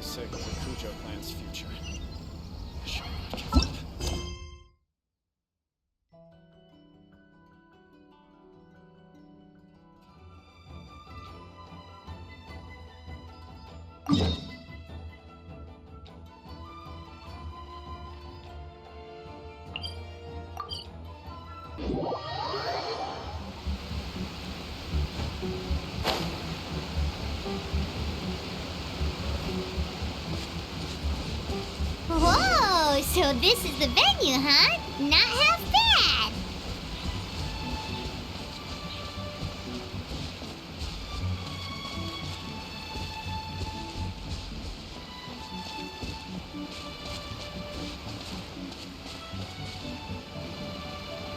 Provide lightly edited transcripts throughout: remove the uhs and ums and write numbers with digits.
Sake of the Cujo clan's future. Whoa, so this is the venue, huh? Not half bad.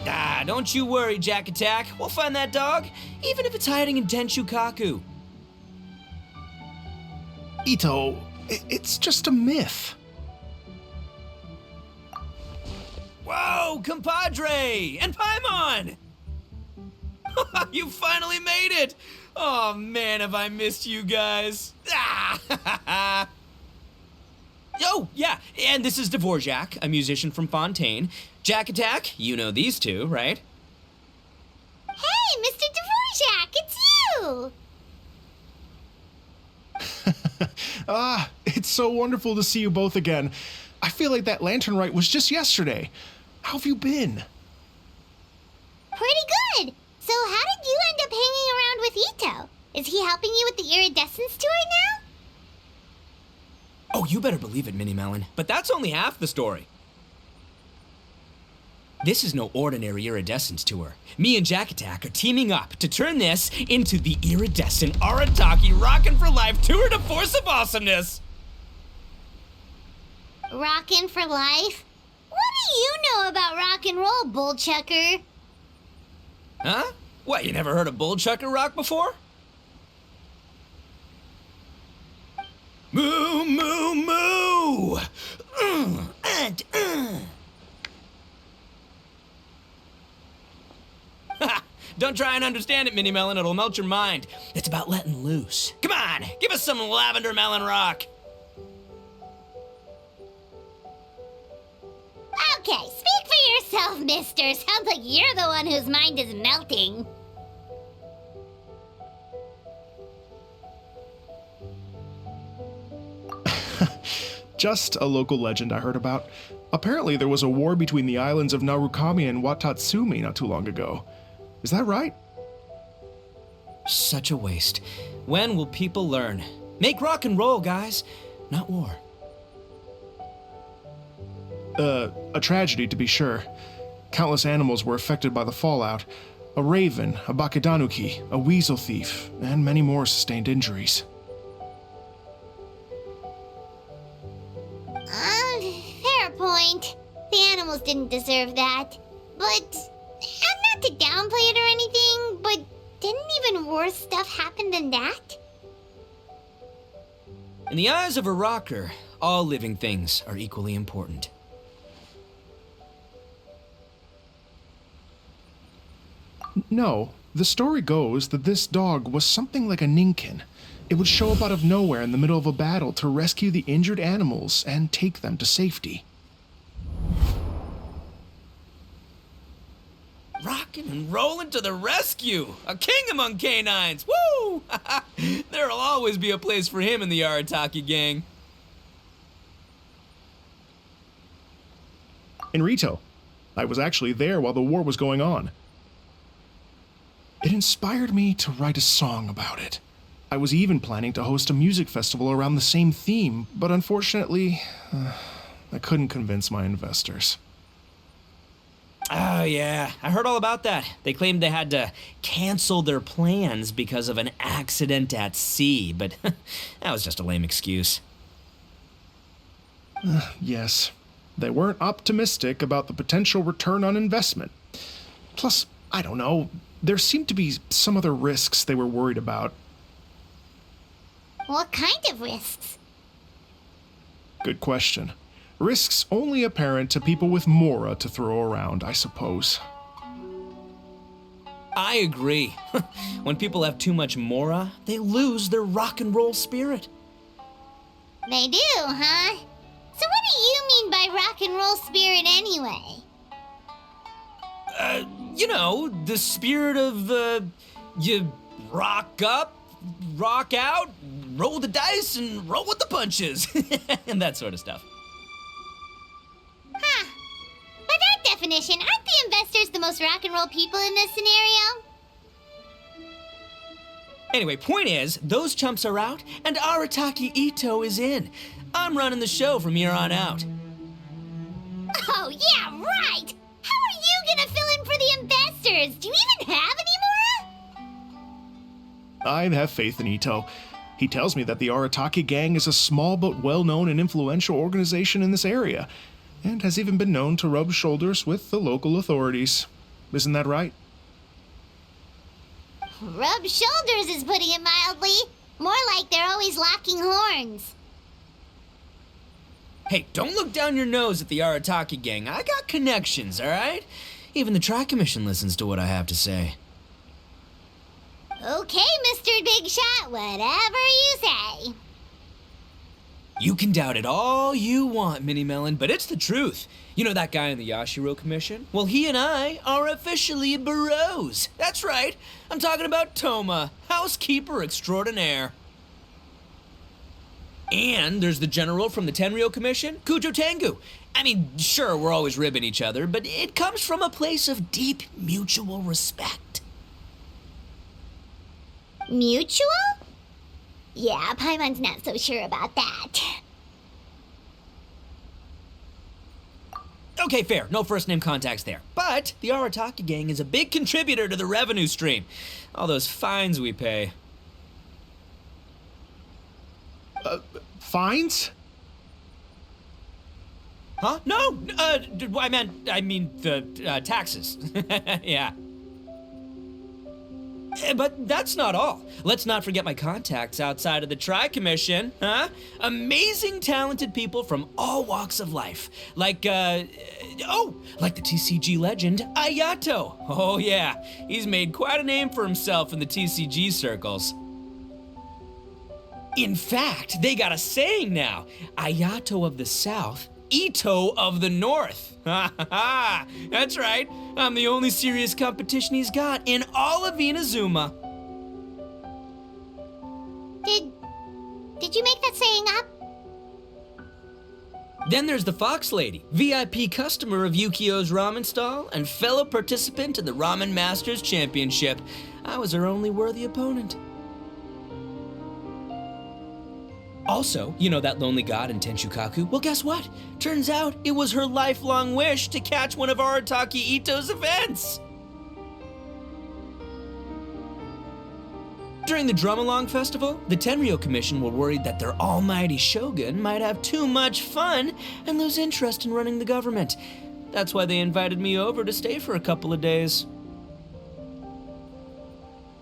Ah, don't you worry, Jack Attack. We'll find that dog, even if it's hiding in Tenshukaku. Ito, it's just a myth. Whoa, compadre! And Paimon! You finally made it! Oh man, have I missed you guys. Ah! Oh, yeah, and this is Dvorak, a musician from Fontaine. Jack Attack, you know these two, right? Hey, Mr. Dvorak, it's you! It's so wonderful to see you both again. I feel like that lantern rite was just yesterday. How have you been? Pretty good. So how did you end up hanging around with Ito? Is he helping you with the iridescence tour now? Oh, you better believe it, Minnie Melon. But that's only half the story. This is no ordinary iridescence tour. Me and Jack Attack are teaming up to turn this into the iridescent Arataki Rockin' for Life Tour de Force of Awesomeness. Rockin' for life? What do you know about rock and roll, bullchucker? Huh? What, you never heard of bullchucker rock before? Moo, moo, moo! Don't try and understand it, Minnie Melon. It'll melt your mind. It's about letting loose. Come on, give us some lavender melon rock. Okay, speak for yourself, mister. Sounds like you're the one whose mind is melting. Just a local legend I heard about. Apparently there was a war between the islands of Narukami and Watatsumi not too long ago. Is that right? Such a waste. When will people learn? Make rock and roll, guys, not war. A tragedy to be sure. Countless animals were affected by the fallout. A raven, a bakedanuki, a weasel thief, and many more sustained injuries. Fair point. The animals didn't deserve that. But, not to downplay it or anything, but didn't even worse stuff happen than that? In the eyes of a rocker, all living things are equally important. No, the story goes that this dog was something like a ninkin. It would show up out of nowhere in the middle of a battle to rescue the injured animals and take them to safety. Rockin' and rollin' to the rescue! A king among canines! Woo! There'll always be a place for him in the Arataki gang. In Rito, I was actually there while the war was going on. It inspired me to write a song about it. I was even planning to host a music festival around the same theme, but unfortunately, I couldn't convince my investors. Oh, yeah. I heard all about that. They claimed they had to cancel their plans because of an accident at sea, but that was just a lame excuse. Yes, they weren't optimistic about the potential return on investment. Plus, I don't know, there seemed to be some other risks they were worried about. What kind of risks? Good question. Risks only apparent to people with mora to throw around, I suppose. I agree. When people have too much mora, they lose their rock and roll spirit. They do, huh? So what do you mean by rock and roll spirit anyway? The spirit of, you rock up, rock out, roll the dice, and roll with the punches. And that sort of stuff. Huh. By that definition, aren't the investors the most rock and roll people in this scenario? Anyway, point is, those chumps are out, and Arataki Itto is in. I'm running the show from here on out. Oh, yeah, right! How are you gonna fill in for the investors? Do you even have any more? I have faith in Ito. He tells me that the Arataki gang is a small but well-known and influential organization in this area, and has even been known to rub shoulders with the local authorities. Isn't that right? Rub shoulders is putting it mildly. More like they're always locking horns. Hey, don't look down your nose at the Arataki gang. I got connections, alright? Even the Tri-Commission listens to what I have to say. Okay, Mr. Big Shot, whatever you say. You can doubt it all you want, Mini Melon, but it's the truth. You know that guy in the Yashiro Commission? Well, he and I are officially bros. That's right. I'm talking about Toma, housekeeper extraordinaire. And there's the general from the Tenryo Commission, Kujo Tengu. I mean, sure, we're always ribbing each other, but it comes from a place of deep mutual respect. Mutual? Yeah, Paimon's not so sure about that. Okay, fair. No first-name contacts there. But the Arataki gang is a big contributor to the revenue stream. All those fines we pay. Fines? Huh? No, I mean the taxes. Yeah. But that's not all. Let's not forget my contacts outside of the Tri-Commission, huh? Amazing, talented people from all walks of life. Like the TCG legend, Ayato. Oh yeah, he's made quite a name for himself in the TCG circles. In fact, they got a saying now, Ayato of the South, Ito of the North. Ha ha ha! That's right. I'm the only serious competition he's got in all of Inazuma. Did you make that saying up? Then there's the Fox Lady, VIP customer of Yukio's ramen stall and fellow participant in the Ramen Masters Championship. I was her only worthy opponent. Also, you know that lonely god in Tenshukaku? Well, guess what? Turns out it was her lifelong wish to catch one of Arataki Itto's events. During the Drum-Along Festival, the Tenryo Commission were worried that their almighty shogun might have too much fun and lose interest in running the government. That's why they invited me over to stay for a couple of days.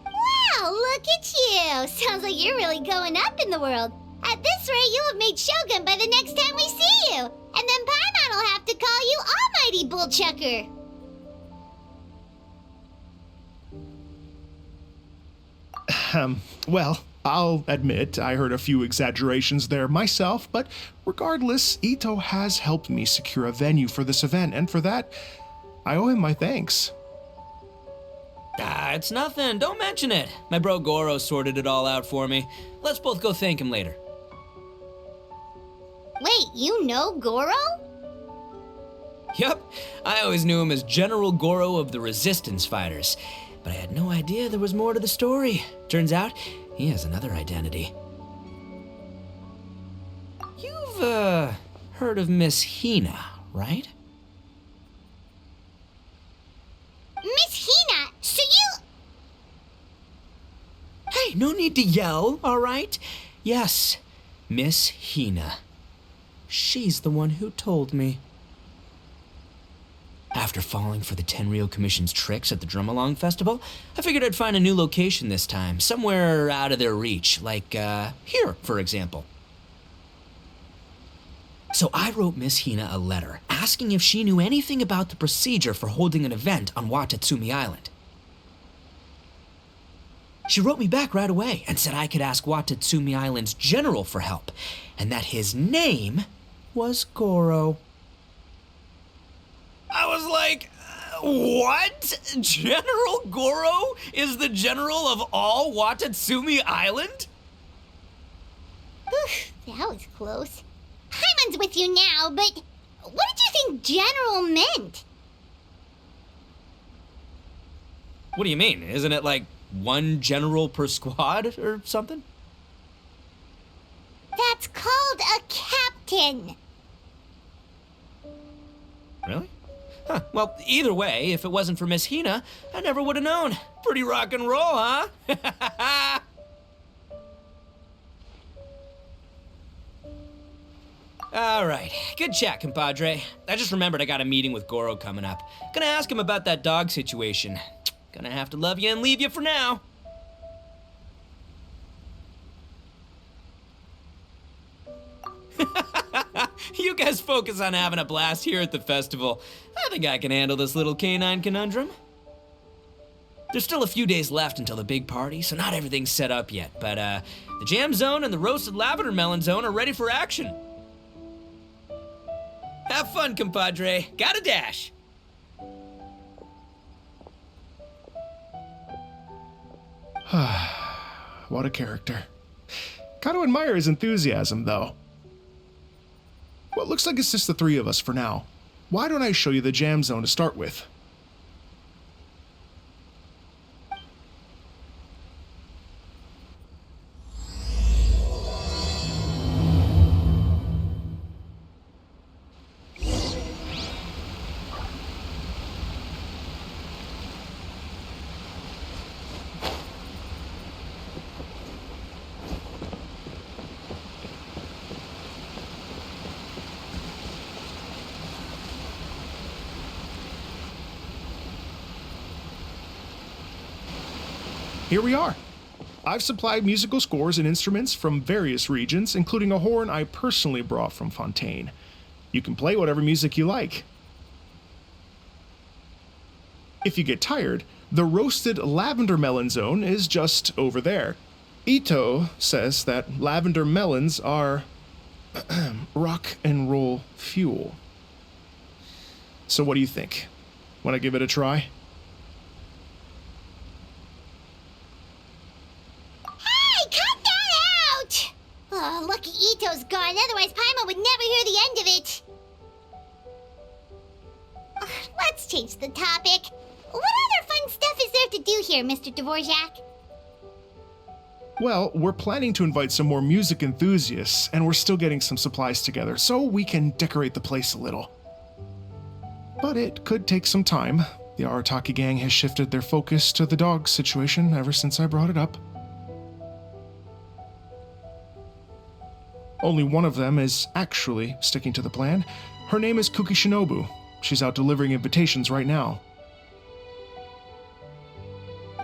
Wow, look at you! Sounds like you're really going up in the world. At this rate, you'll have made Shogun by the next time we see you. And then Paimon will have to call you Almighty Bullchucker. Well, I'll admit I heard a few exaggerations there myself, but regardless, Ito has helped me secure a venue for this event, and for that, I owe him my thanks. Ah, it's nothing. Don't mention it. My bro Goro sorted it all out for me. Let's both go thank him later. Wait, you know Goro? Yup, I always knew him as General Goro of the Resistance Fighters, but I had no idea there was more to the story. Turns out, he has another identity. You've, heard of Miss Hina, right? Miss Hina, so you... Hey, no need to yell, all right? Yes, Miss Hina. She's the one who told me. After falling for the Tenryou Commission's tricks at the Drum-Along Festival, I figured I'd find a new location this time, somewhere out of their reach, like, here, for example. So I wrote Miss Hina a letter, asking if she knew anything about the procedure for holding an event on Watatsumi Island. She wrote me back right away and said I could ask Watatsumi Island's general for help, and that his name was Goro. I was like, what? General Goro is the general of all Watatsumi Island? Oof, that was close. Paimon's with you now, but what did you think general meant? What do you mean? Isn't it like one general per squad or something? That's called a captain. Really? Huh. Well, either way, if it wasn't for Miss Hina, I never would have known. Pretty rock and roll, huh? All right, good chat, compadre. I just remembered I got a meeting with Goro coming up. Gonna ask him about that dog situation. Gonna have to love you and leave you for now. You guys focus on having a blast here at the festival. I think I can handle this little canine conundrum. There's still a few days left until the big party, so not everything's set up yet, but the jam zone and the roasted lavender melon zone are ready for action. Have fun, compadre. Gotta dash. What a character. Gotta admire his enthusiasm, though. Well, it looks like it's just the three of us for now. Why don't I show you the jam zone to start with? Here we are. I've supplied musical scores and instruments from various regions, including a horn I personally brought from Fontaine. You can play whatever music you like. If you get tired, the roasted lavender melon zone is just over there. Ito says that lavender melons are rock and roll fuel. So what do you think? Want to give it a try? Oh, lucky Ito's gone, otherwise Paimon would never hear the end of it. Let's change the topic. What other fun stuff is there to do here, Mr. Dvorak? Well, we're planning to invite some more music enthusiasts, and we're still getting some supplies together, so we can decorate the place a little. But it could take some time. The Arataki gang has shifted their focus to the dog situation ever since I brought it up. Only one of them is actually sticking to the plan. Her name is Kuki Shinobu. She's out delivering invitations right now.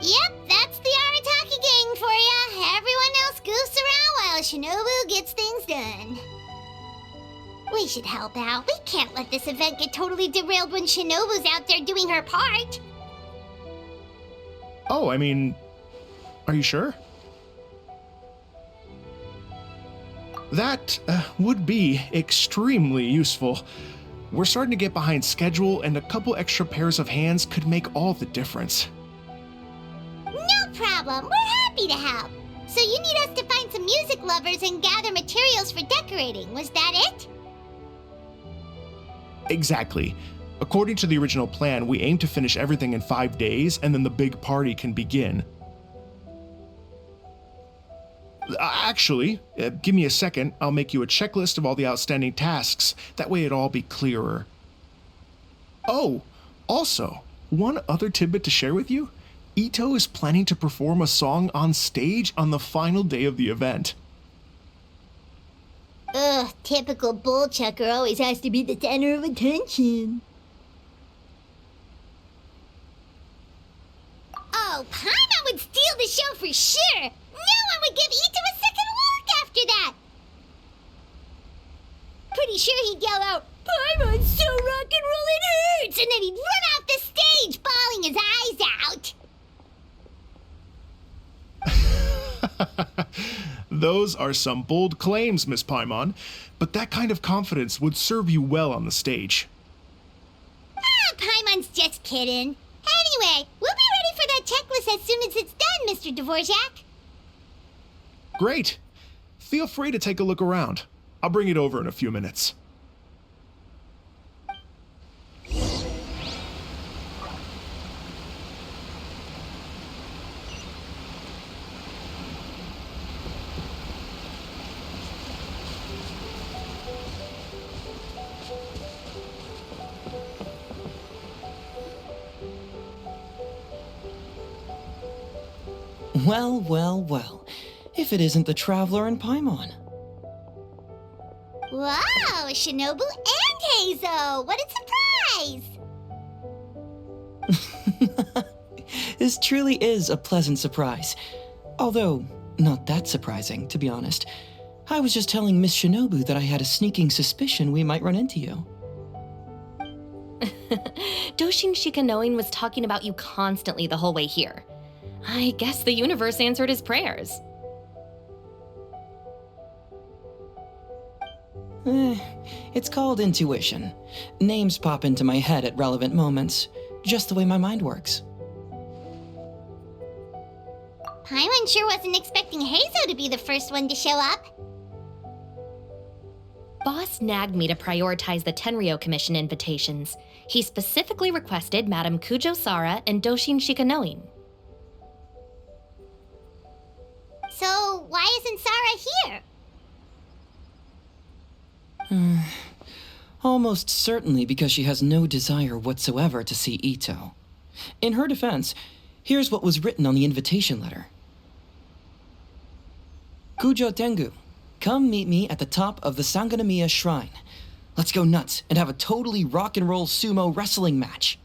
Yep, that's the Arataki gang for ya. Everyone else goofs around while Shinobu gets things done. We should help out. We can't let this event get totally derailed when Shinobu's out there doing her part. Oh, I mean, are you sure? That would be extremely useful. We're starting to get behind schedule, and a couple extra pairs of hands could make all the difference. No problem. We're happy to help. So you need us to find some music lovers and gather materials for decorating. Was that it? Exactly. According to the original plan, we aim to finish everything in 5 days, and then the big party can begin. Actually, give me a second. I'll make you a checklist of all the outstanding tasks. That way it'll all be clearer. Oh, also, one other tidbit to share with you. Ito is planning to perform a song on stage on the final day of the event. Ugh, typical bull chucker always has to be the center of attention. Oh, Pаймon would steal the show for sure! No one would give Ito a second look after that! Pretty sure he'd yell out, "Paimon's so rock and roll it hurts!" And then he'd run off the stage, bawling his eyes out! Those are some bold claims, Miss Pаймon, but that kind of confidence would serve you well on the stage. Ah, Paimon's just kidding. Anyway, we'll be ready for that checklist as soon as it's done, Mr. Dvorak. Great. Feel free to take a look around. I'll bring it over in a few minutes. Well, well, well. If it isn't the Traveler and Pаймon. Wow, Shinobu and Heizo! What a surprise! This truly is a pleasant surprise. Although, not that surprising, to be honest. I was just telling Miss Shinobu that I had a sneaking suspicion we might run into you. Doshin Shikanoin was talking about you constantly the whole way here. I guess the universe answered his prayers. It's called intuition. Names pop into my head at relevant moments, just the way my mind works. Pаймon sure wasn't expecting Heizo to be the first one to show up. Boss nagged me to prioritize the Tenryo Commission invitations. He specifically requested Madame Kujo Sara and Doshin Shikanoin. So, why isn't Sara here? Almost certainly because she has no desire whatsoever to see Ito. In her defense, here's what was written on the invitation letter. Kujo Tengu, come meet me at the top of the Sanganamiya Shrine. Let's go nuts and have a totally rock and roll sumo wrestling match.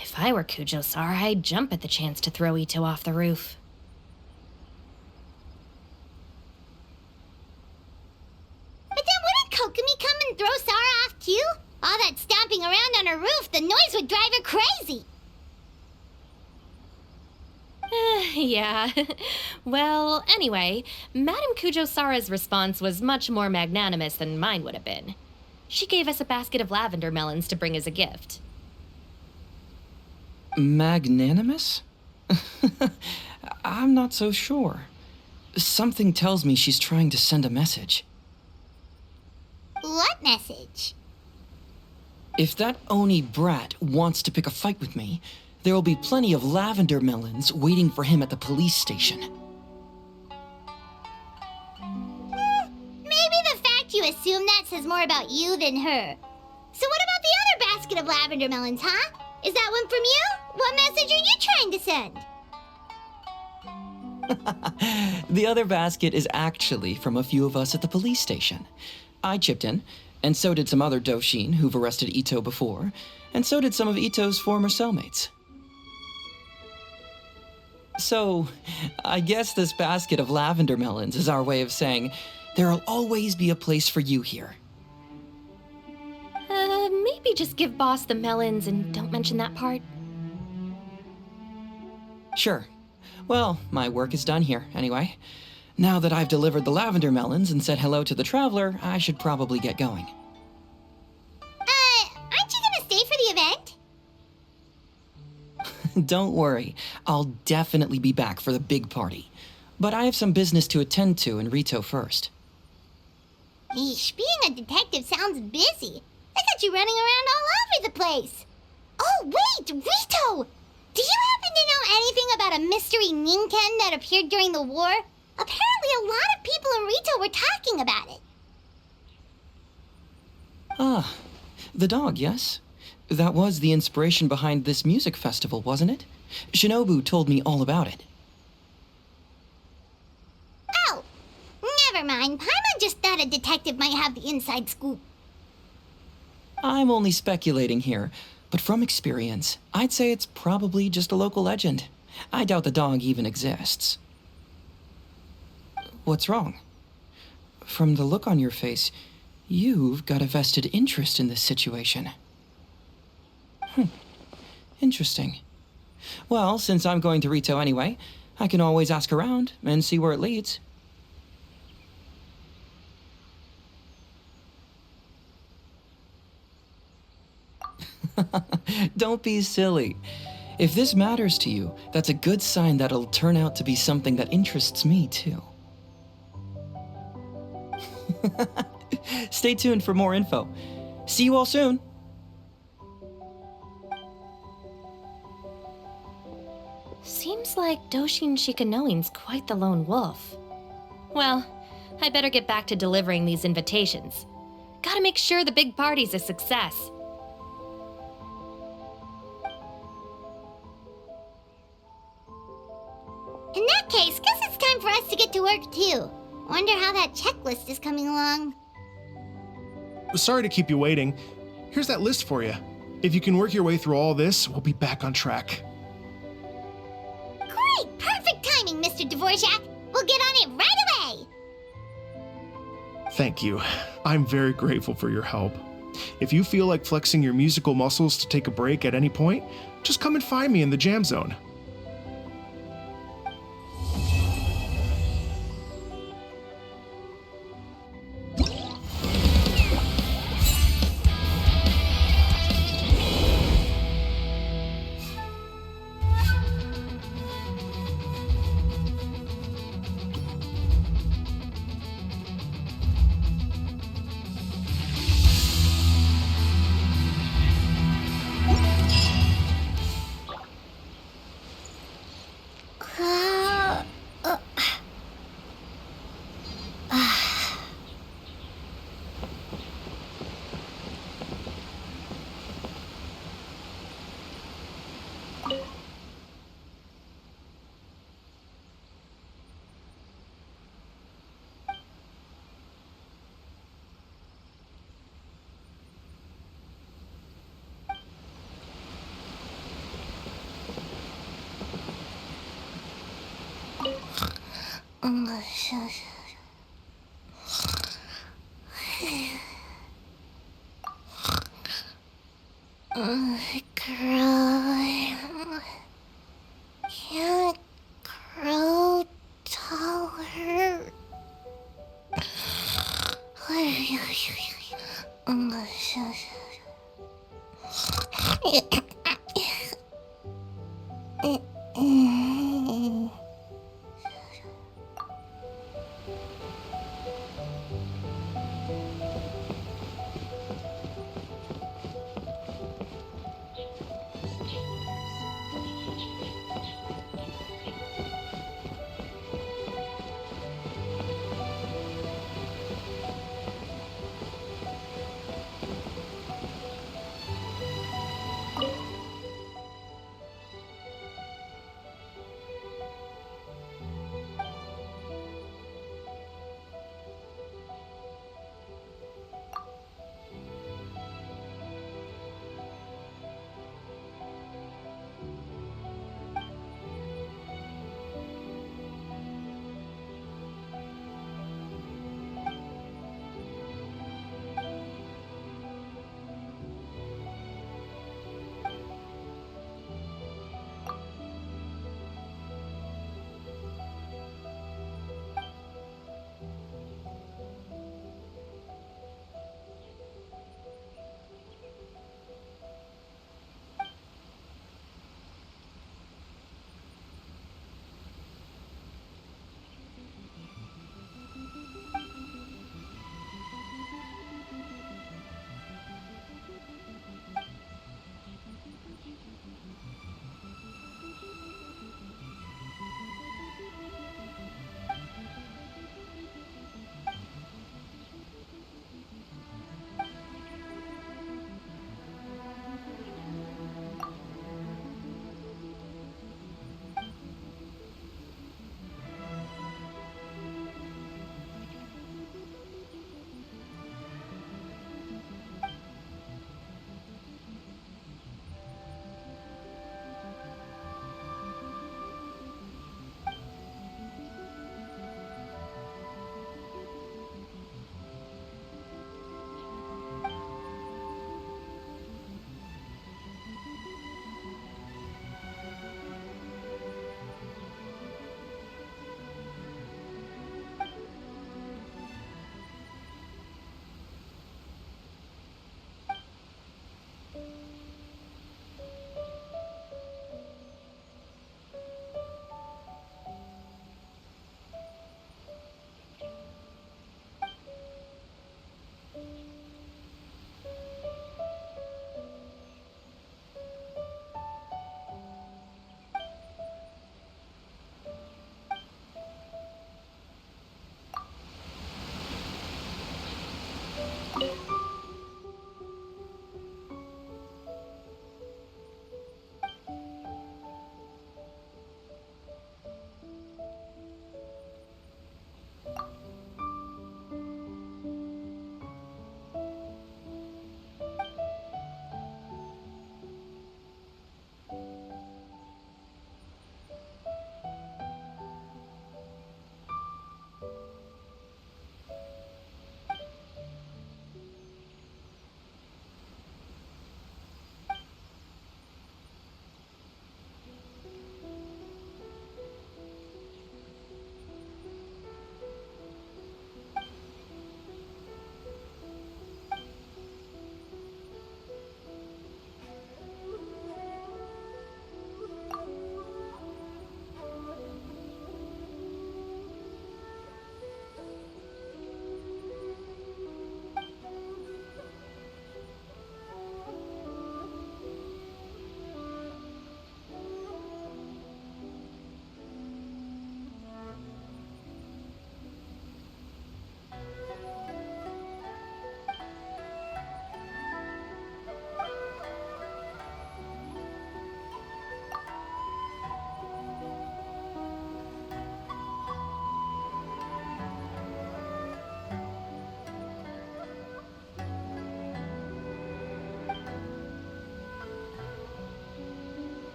If I were Kujo Sara, I'd jump at the chance to throw Ito off the roof. But then wouldn't Kokomi come and throw Sara off too? All that stomping around on her roof, the noise would drive her crazy. Yeah. Well, anyway, Madame Kujo Sara's response was much more magnanimous than mine would have been. She gave us a basket of lavender melons to bring as a gift. Magnanimous? I'm not so sure. Something tells me she's trying to send a message. What message? If that Oni brat wants to pick a fight with me, there will be plenty of lavender melons waiting for him at the police station. Maybe the fact you assume that says more about you than her. So what about the other basket of lavender melons, huh? Is that one from you? What message are you trying to send? The other basket is actually from a few of us at the police station. I chipped in, and so did some other Doshin who've arrested Ito before, and so did some of Ito's former cellmates. So, I guess this basket of lavender melons is our way of saying, there'll always be a place for you here. Maybe just give Boss the melons and don't mention that part. Sure. Well, my work is done here, anyway. Now that I've delivered the lavender melons and said hello to the traveler, I should probably get going. Aren't you gonna stay for the event? Don't worry, I'll definitely be back for the big party. But I have some business to attend to in Rito first. Eesh, being a detective sounds busy. I got you running around all over the place. Oh, wait, Rito! Do you happen to know anything about a mystery Ninken that appeared during the war? Apparently a lot of people in Rito were talking about it. Ah, the dog, yes? That was the inspiration behind this music festival, wasn't it? Shinobu told me all about it. Oh, never mind. Paimon just thought a detective might have the inside scoop. I'm only speculating here, but from experience, I'd say it's probably just a local legend. I doubt the dog even exists. What's wrong? From the look on your face, you've got a vested interest in this situation. Interesting. Well, since I'm going to Rito anyway, I can always ask around and see where it leads. Don't be silly. If this matters to you, that's a good sign that it'll turn out to be something that interests me, too. Stay tuned for more info. See you all soon. Seems like Doshin Shikanoin's quite the lone wolf. Well, I better get back to delivering these invitations. Gotta make sure the big party's a success. In that case, guess it's time for us to get to work too. Wonder how that checklist is coming along. Sorry to keep you waiting. Here's that list for you. If you can work your way through all this, we'll be back on track. Great! Perfect timing, Mr. Dvorak! We'll get on it right away! Thank you. I'm very grateful for your help. If you feel like flexing your musical muscles to take a break at any point, just come and find me in the jam zone. Can't grow taller.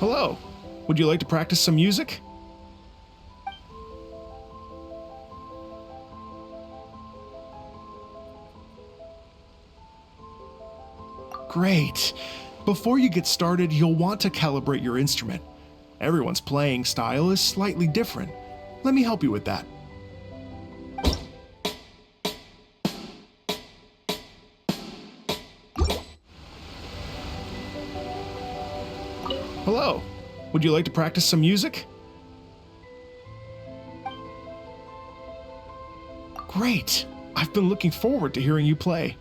Hello. Would you like to practice some music? Great. Before you get started, you'll want to calibrate your instrument. Everyone's playing style is slightly different. Let me help you with that. Hello. Would you like to practice some music? Great. I've been looking forward to hearing you play.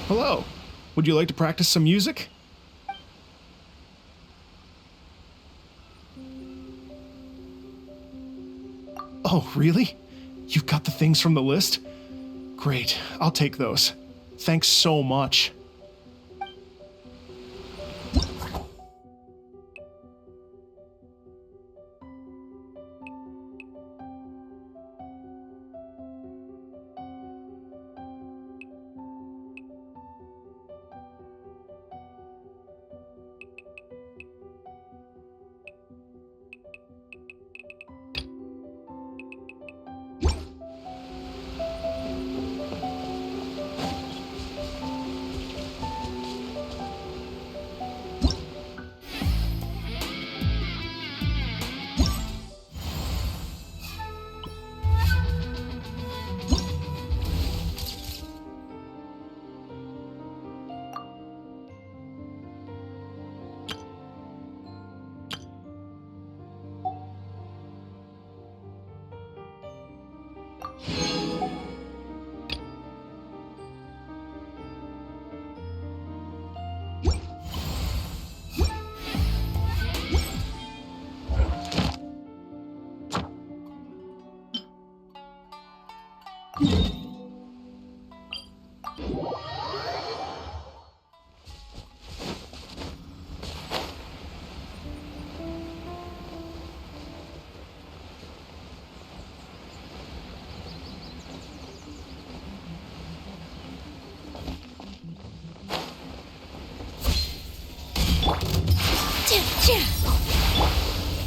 Hello. Would you like to practice some music? Oh, really? You've got the things from the list? Great, I'll take those. Thanks so much.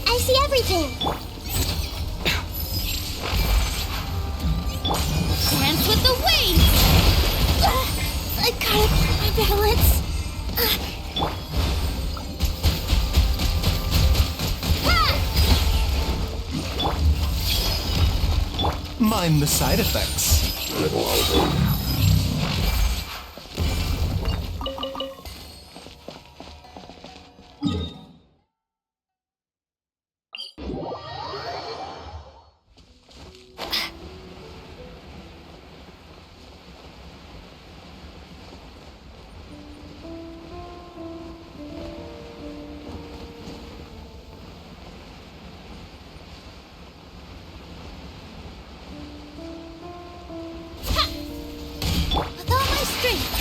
I see everything. Dance with the waves. I gotta keep my balance. Mind the side effects. With all my strength.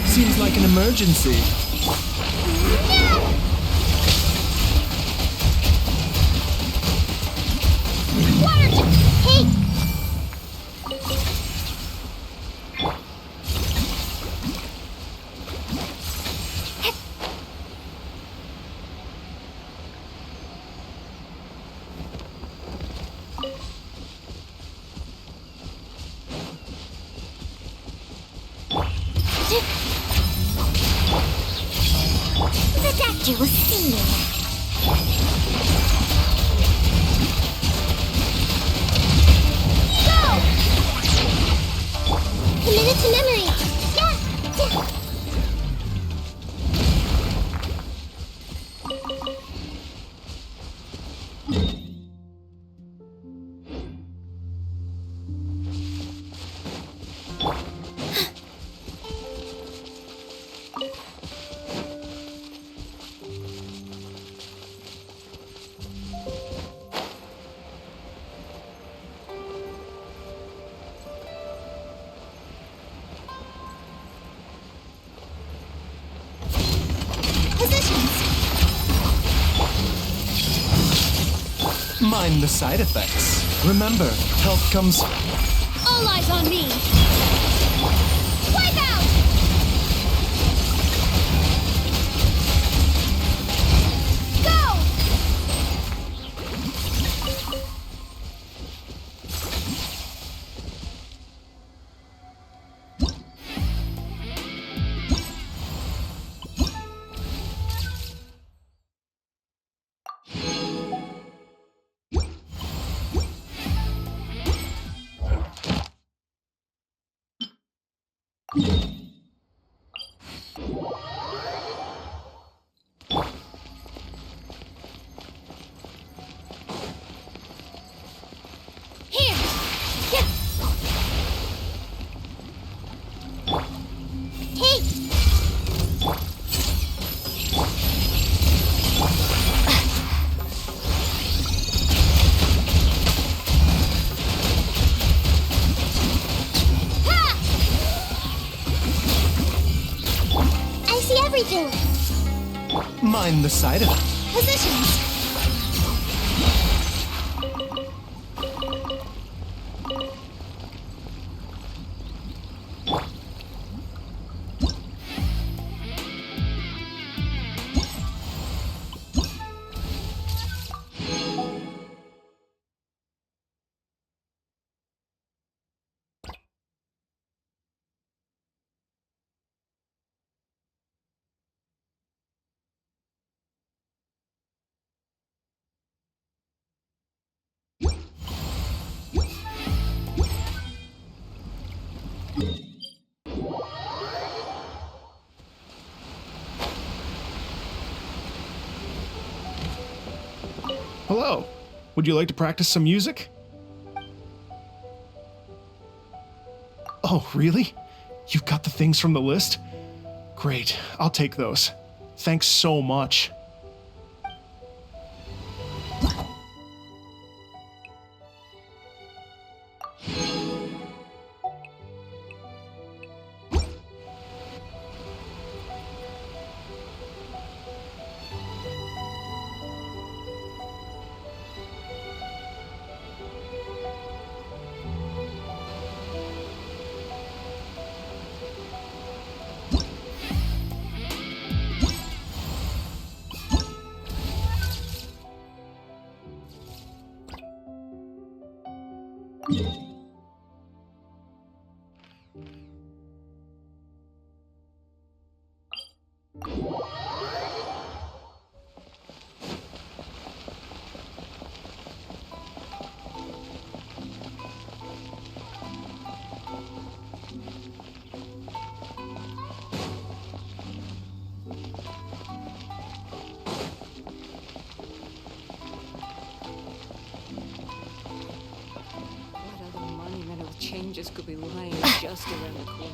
Seems like an emergency. Water to take. The doctor will see you. Go! Committed to memory. Yeah. Positions. Mind the side effects. Remember, health comes. All eyes on me. Wipe out. Go. Here. Yeah. do it. Mind the side effects. Positions. Hello. Would you like to practice some music? Oh, really? You've got the things from the list? Great. I'll take those. Thanks so much. What other monumental changes could be lying just around the corner?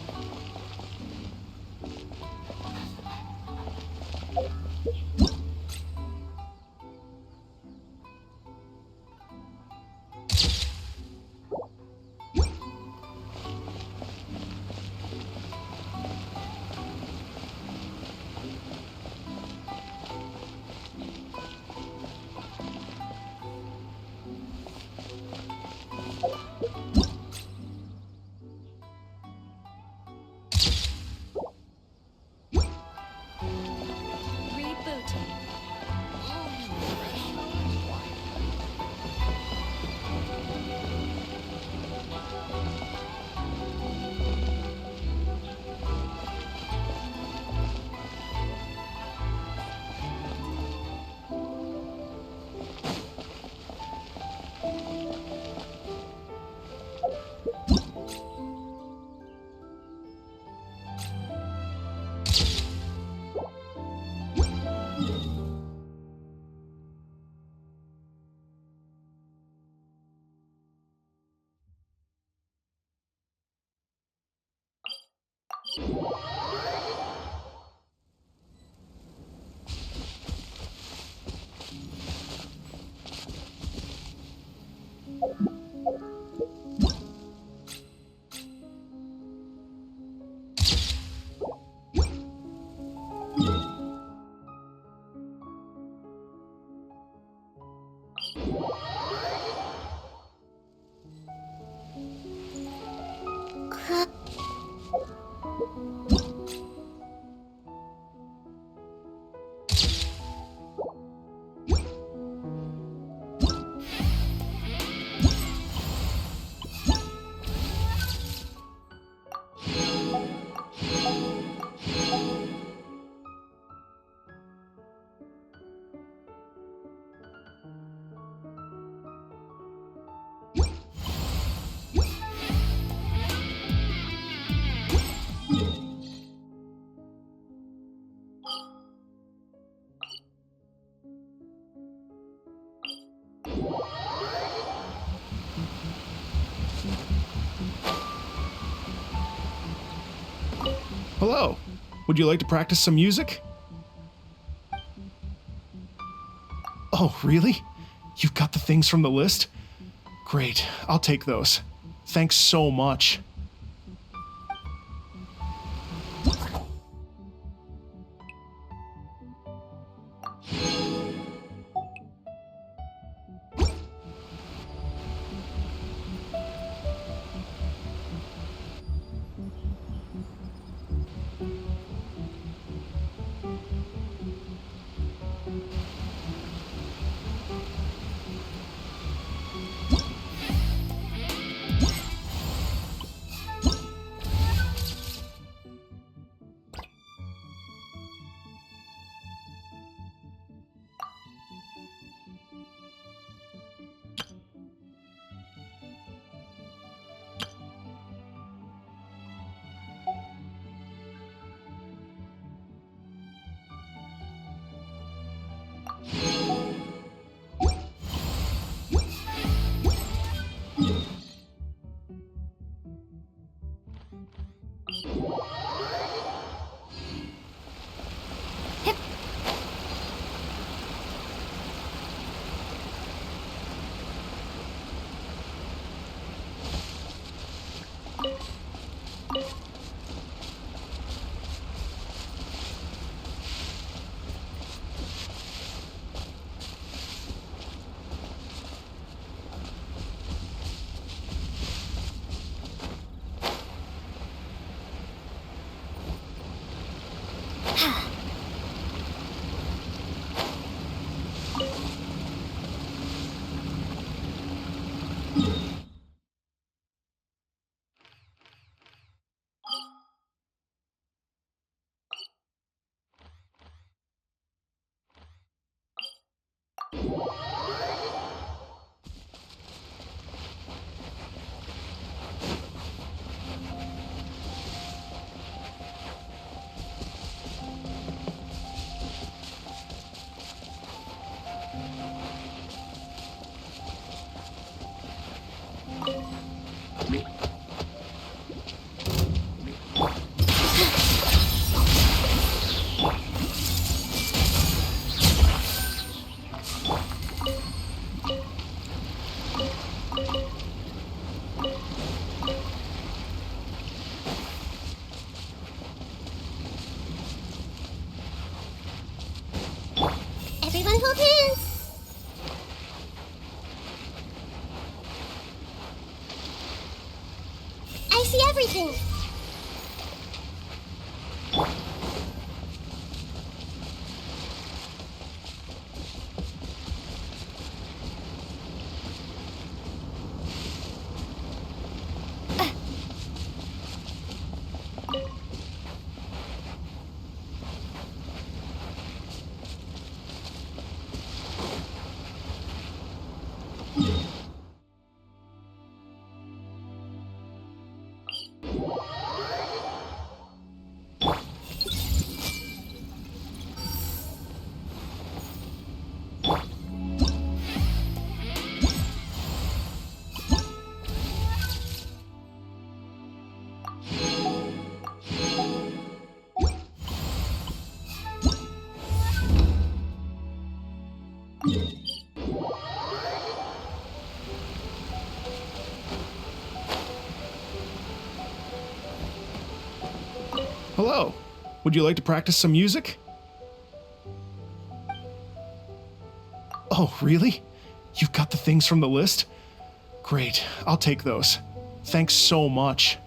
Hello. Would you like to practice some music? Oh, really? You've got the things from the list? Great. I'll take those. Thanks so much. both hands. I see everything. Hello. Would you like to practice some music? Oh, really? You've got the things from the list? Great, I'll take those. Thanks so much.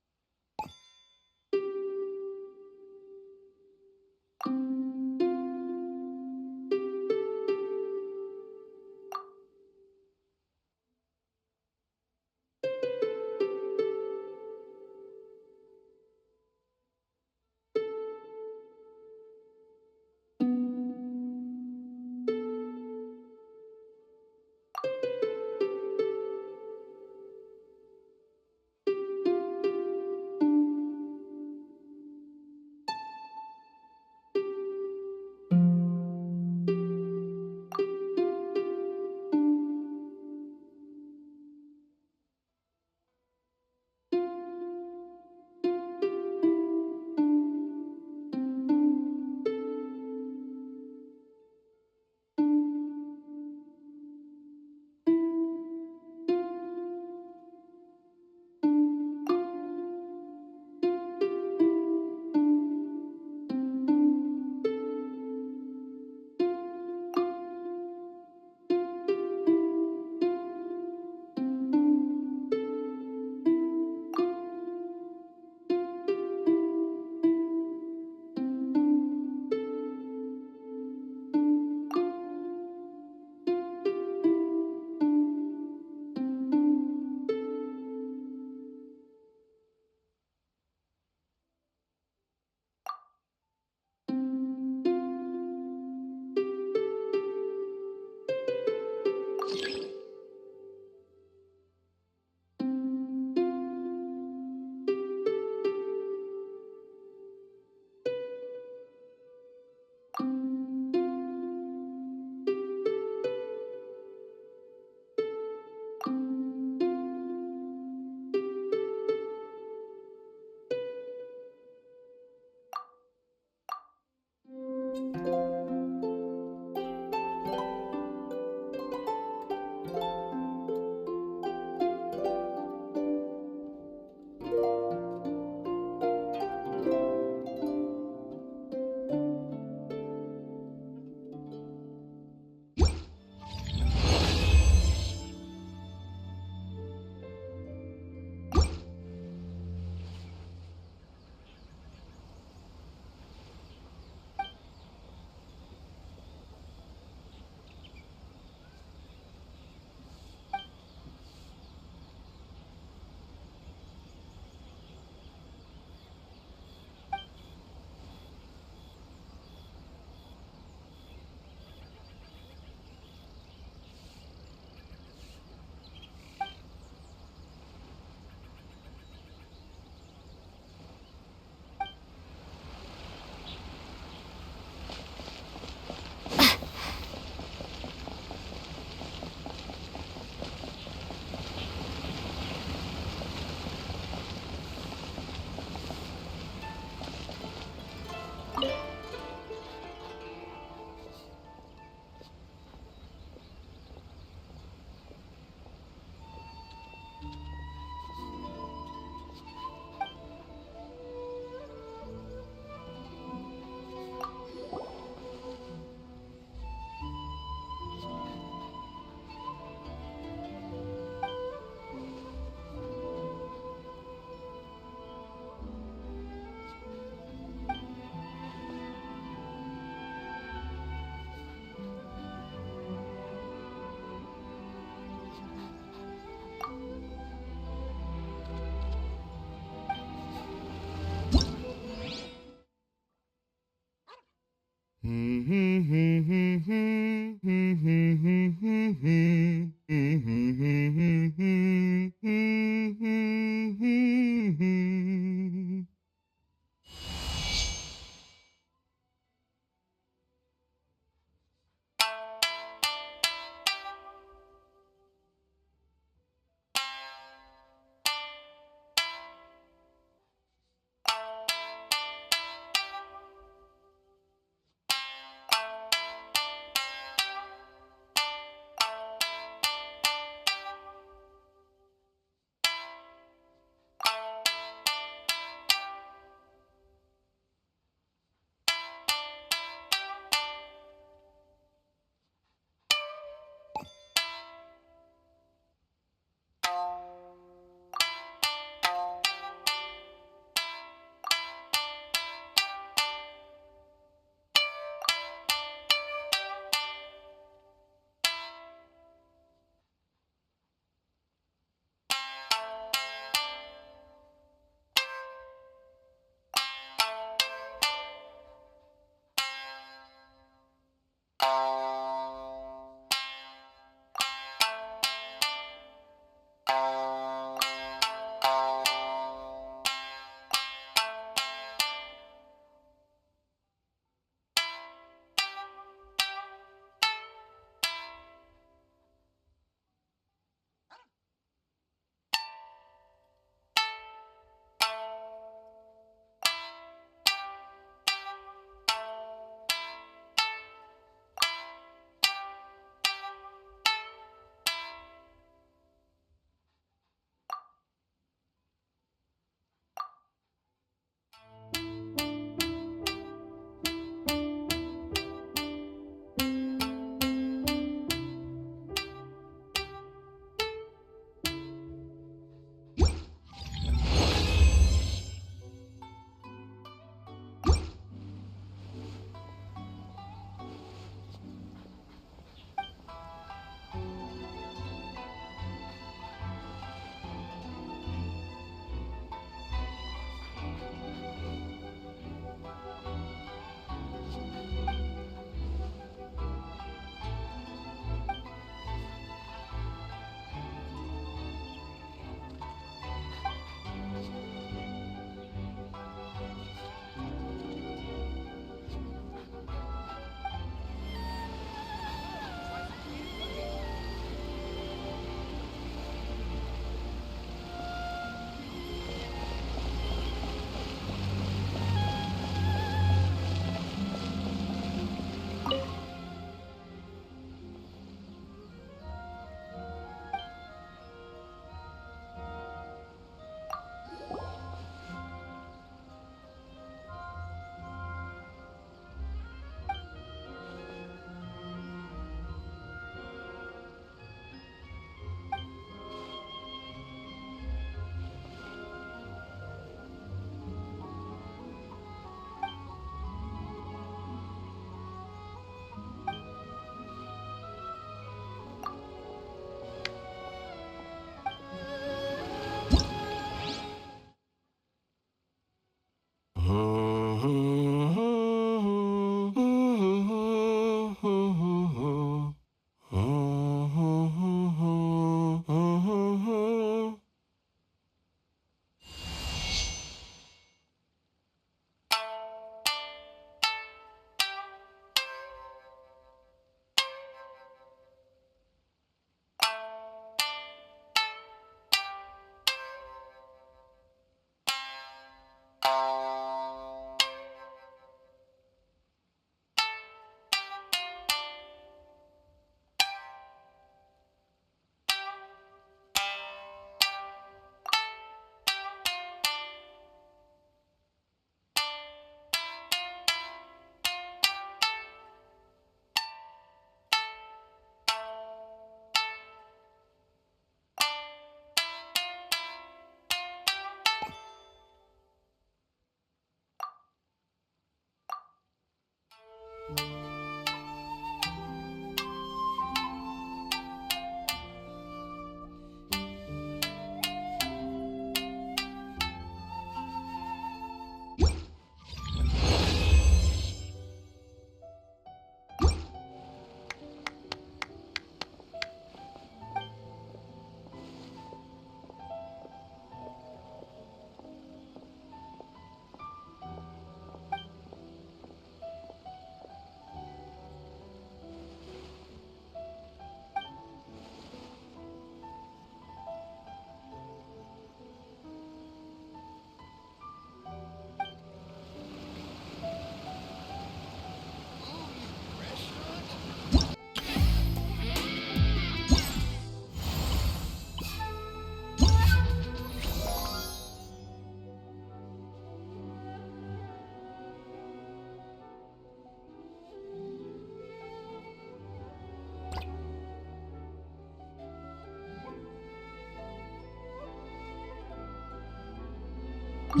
So,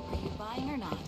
are you buying or not?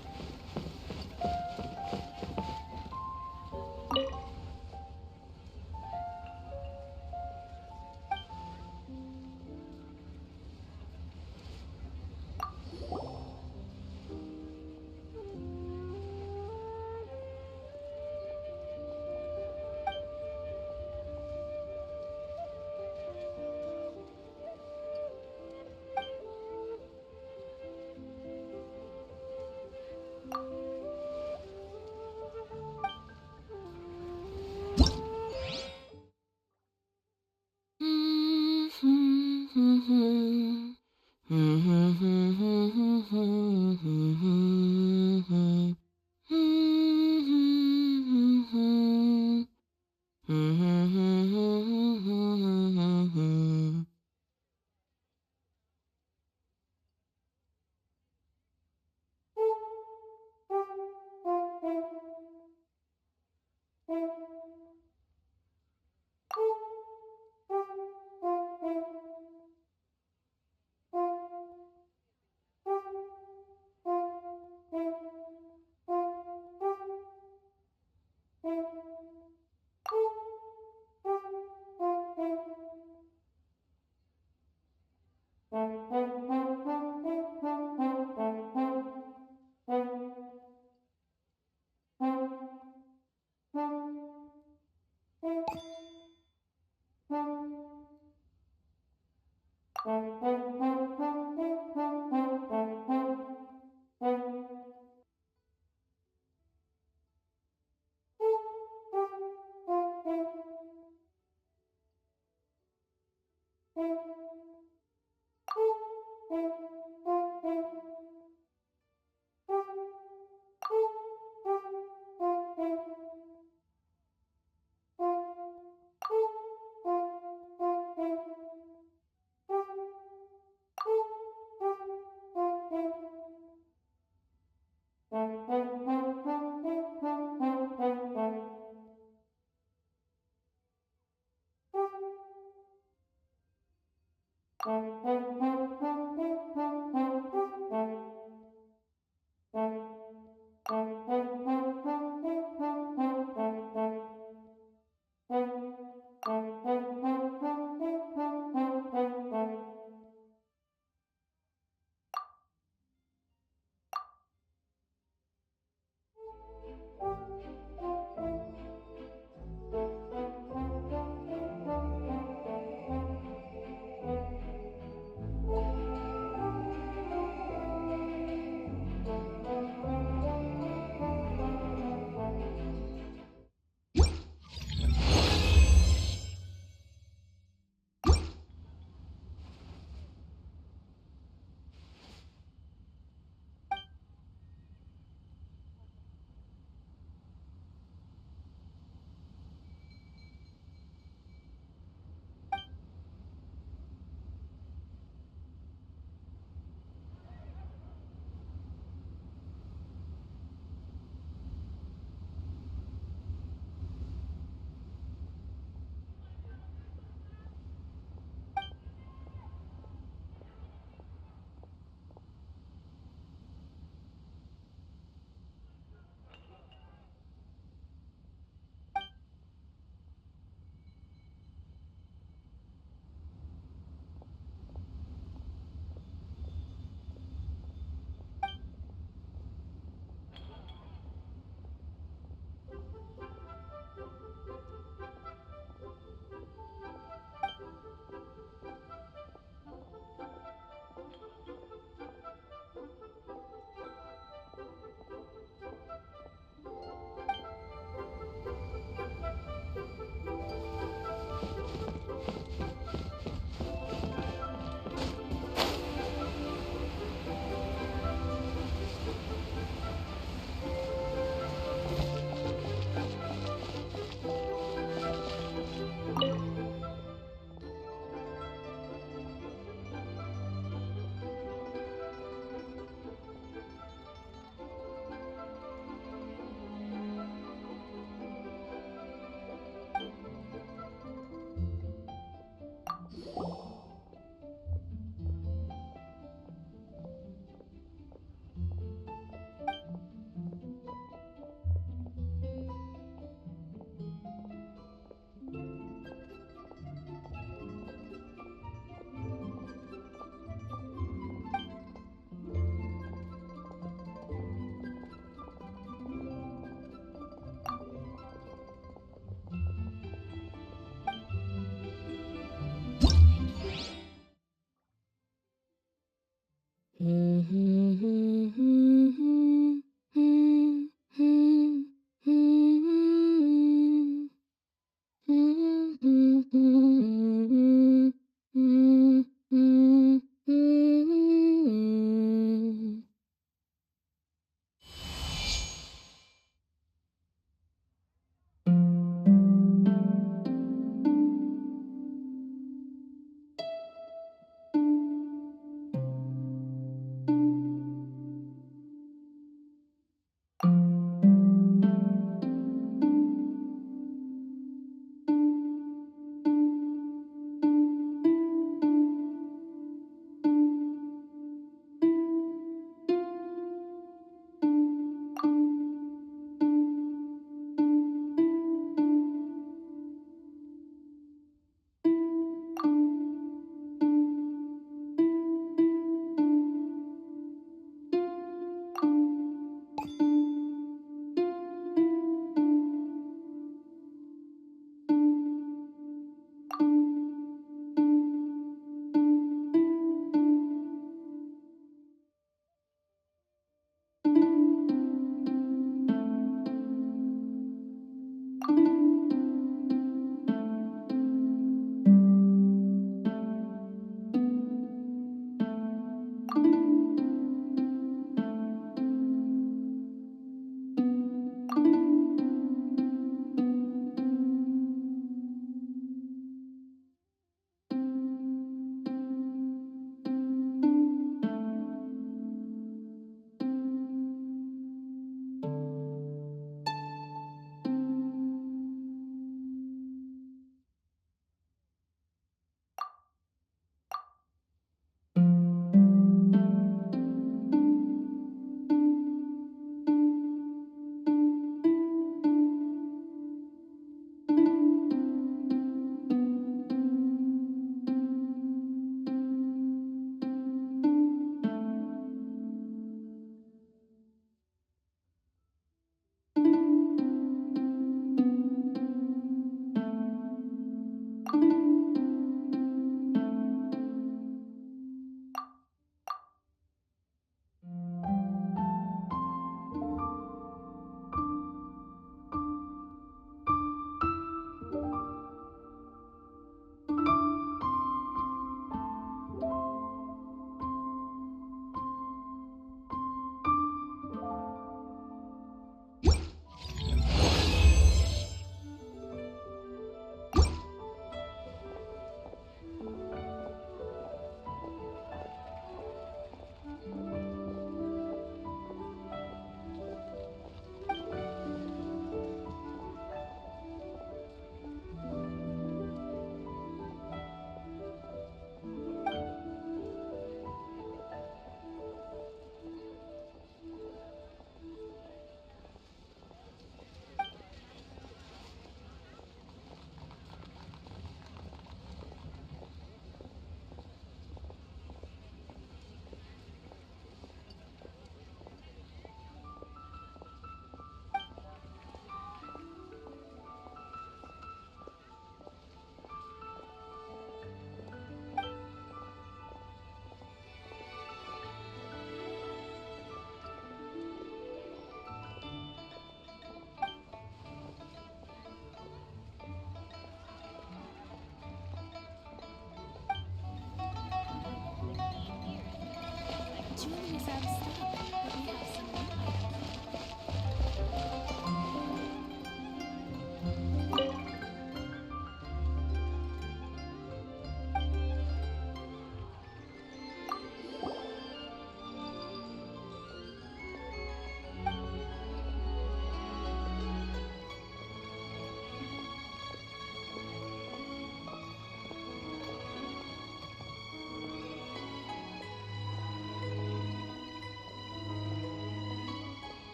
always out of stock, but we have some new items.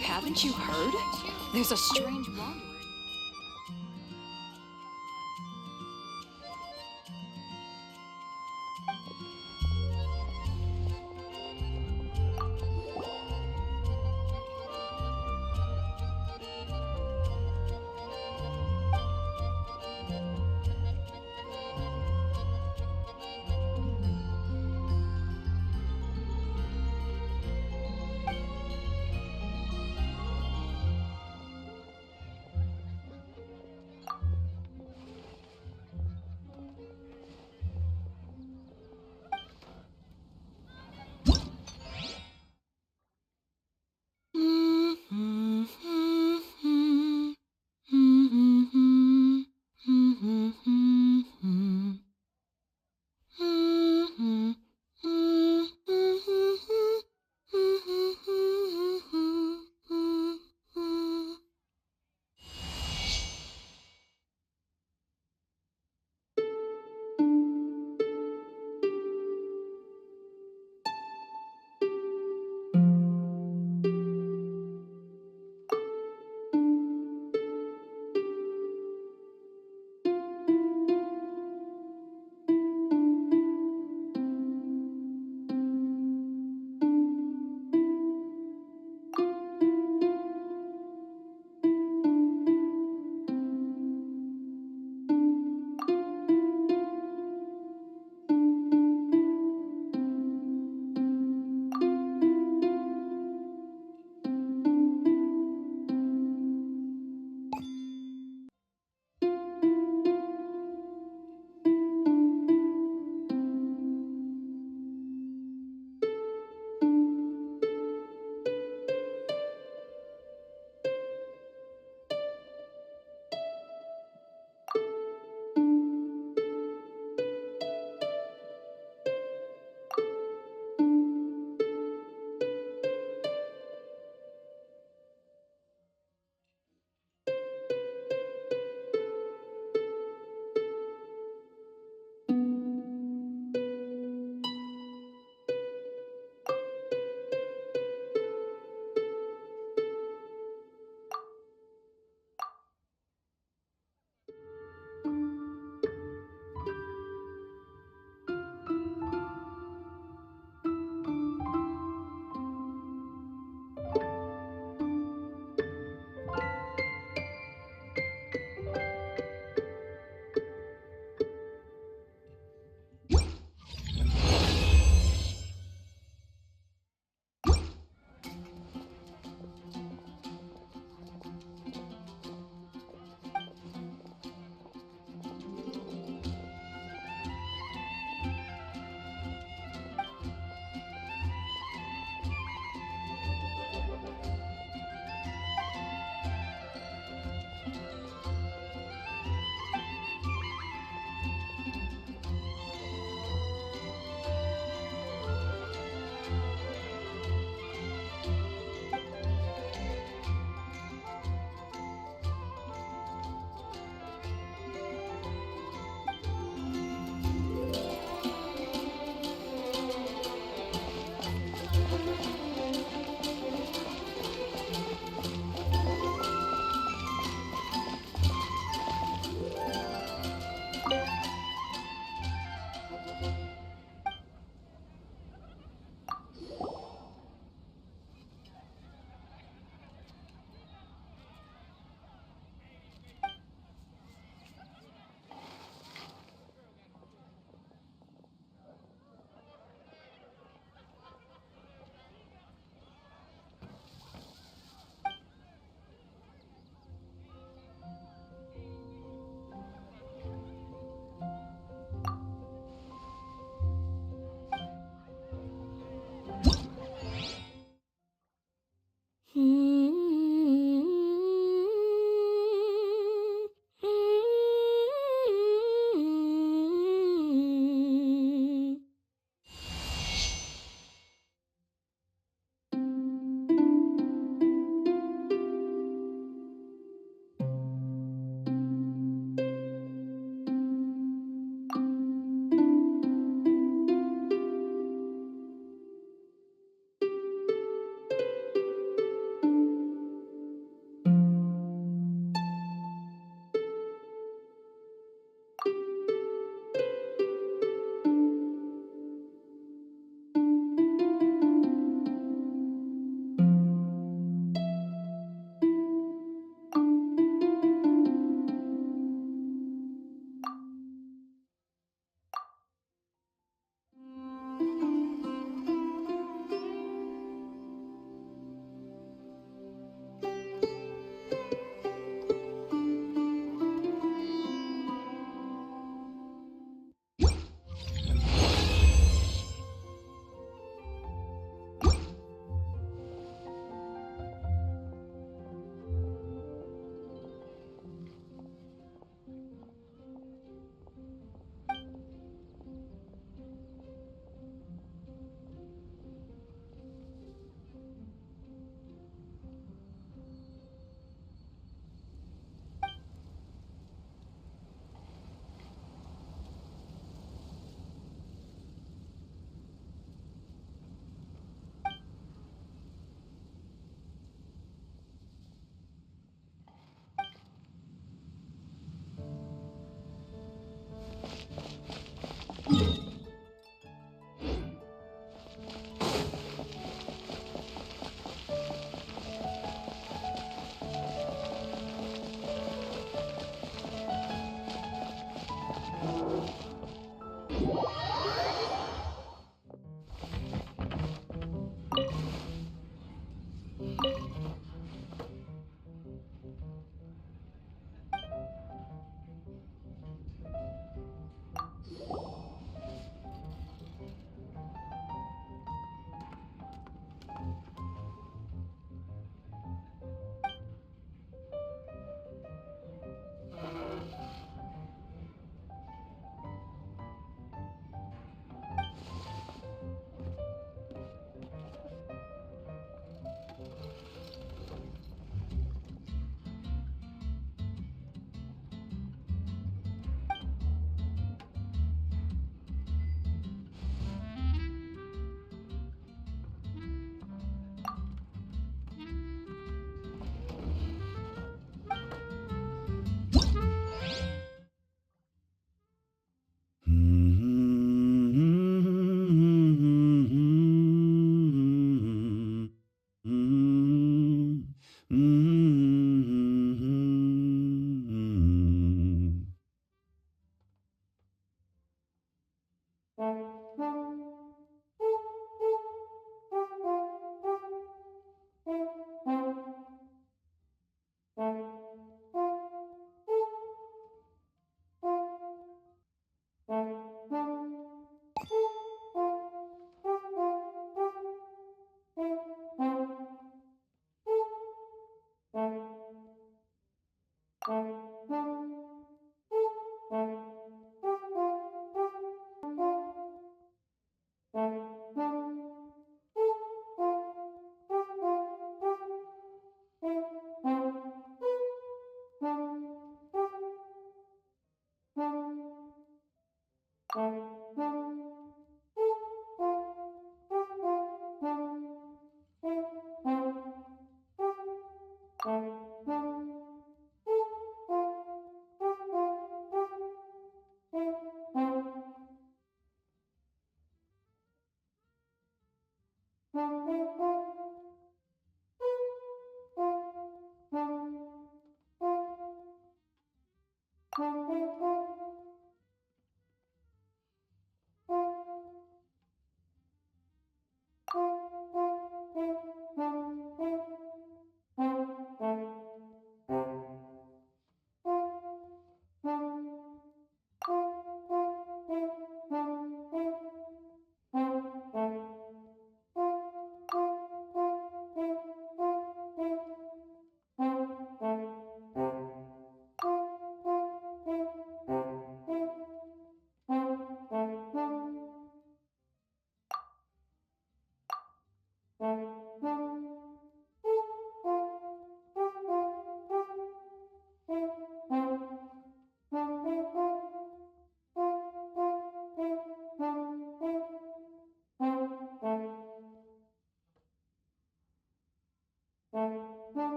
Haven't you heard? There's a strange wanderer.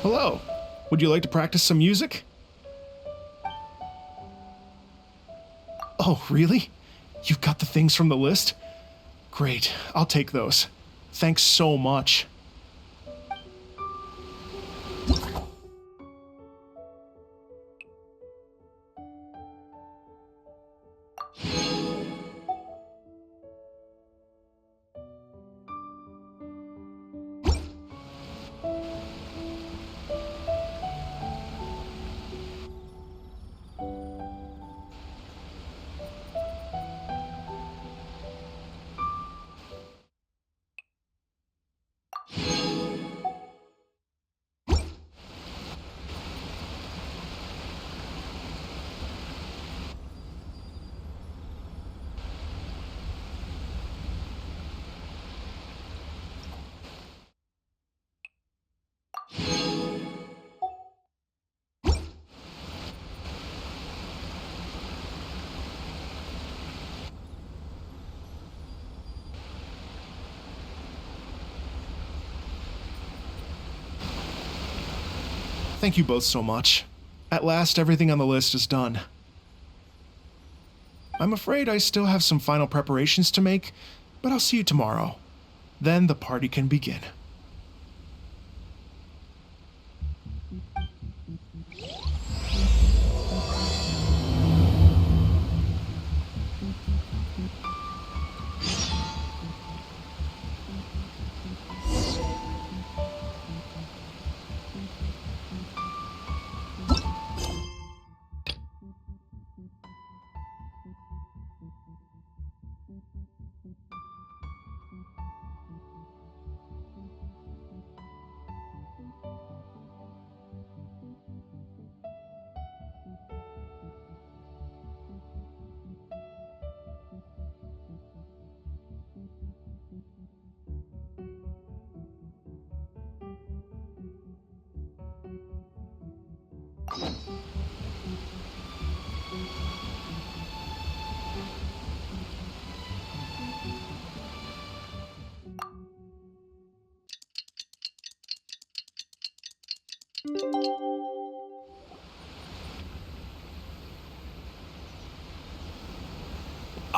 Hello. Would you like to practice some music? Oh, really? You've got the things from the list? Great, I'll take those. Thanks so much. Thank you both so much. At last, everything on the list is done. I'm afraid I still have some final preparations to make, but I'll see you tomorrow. Then the party can begin.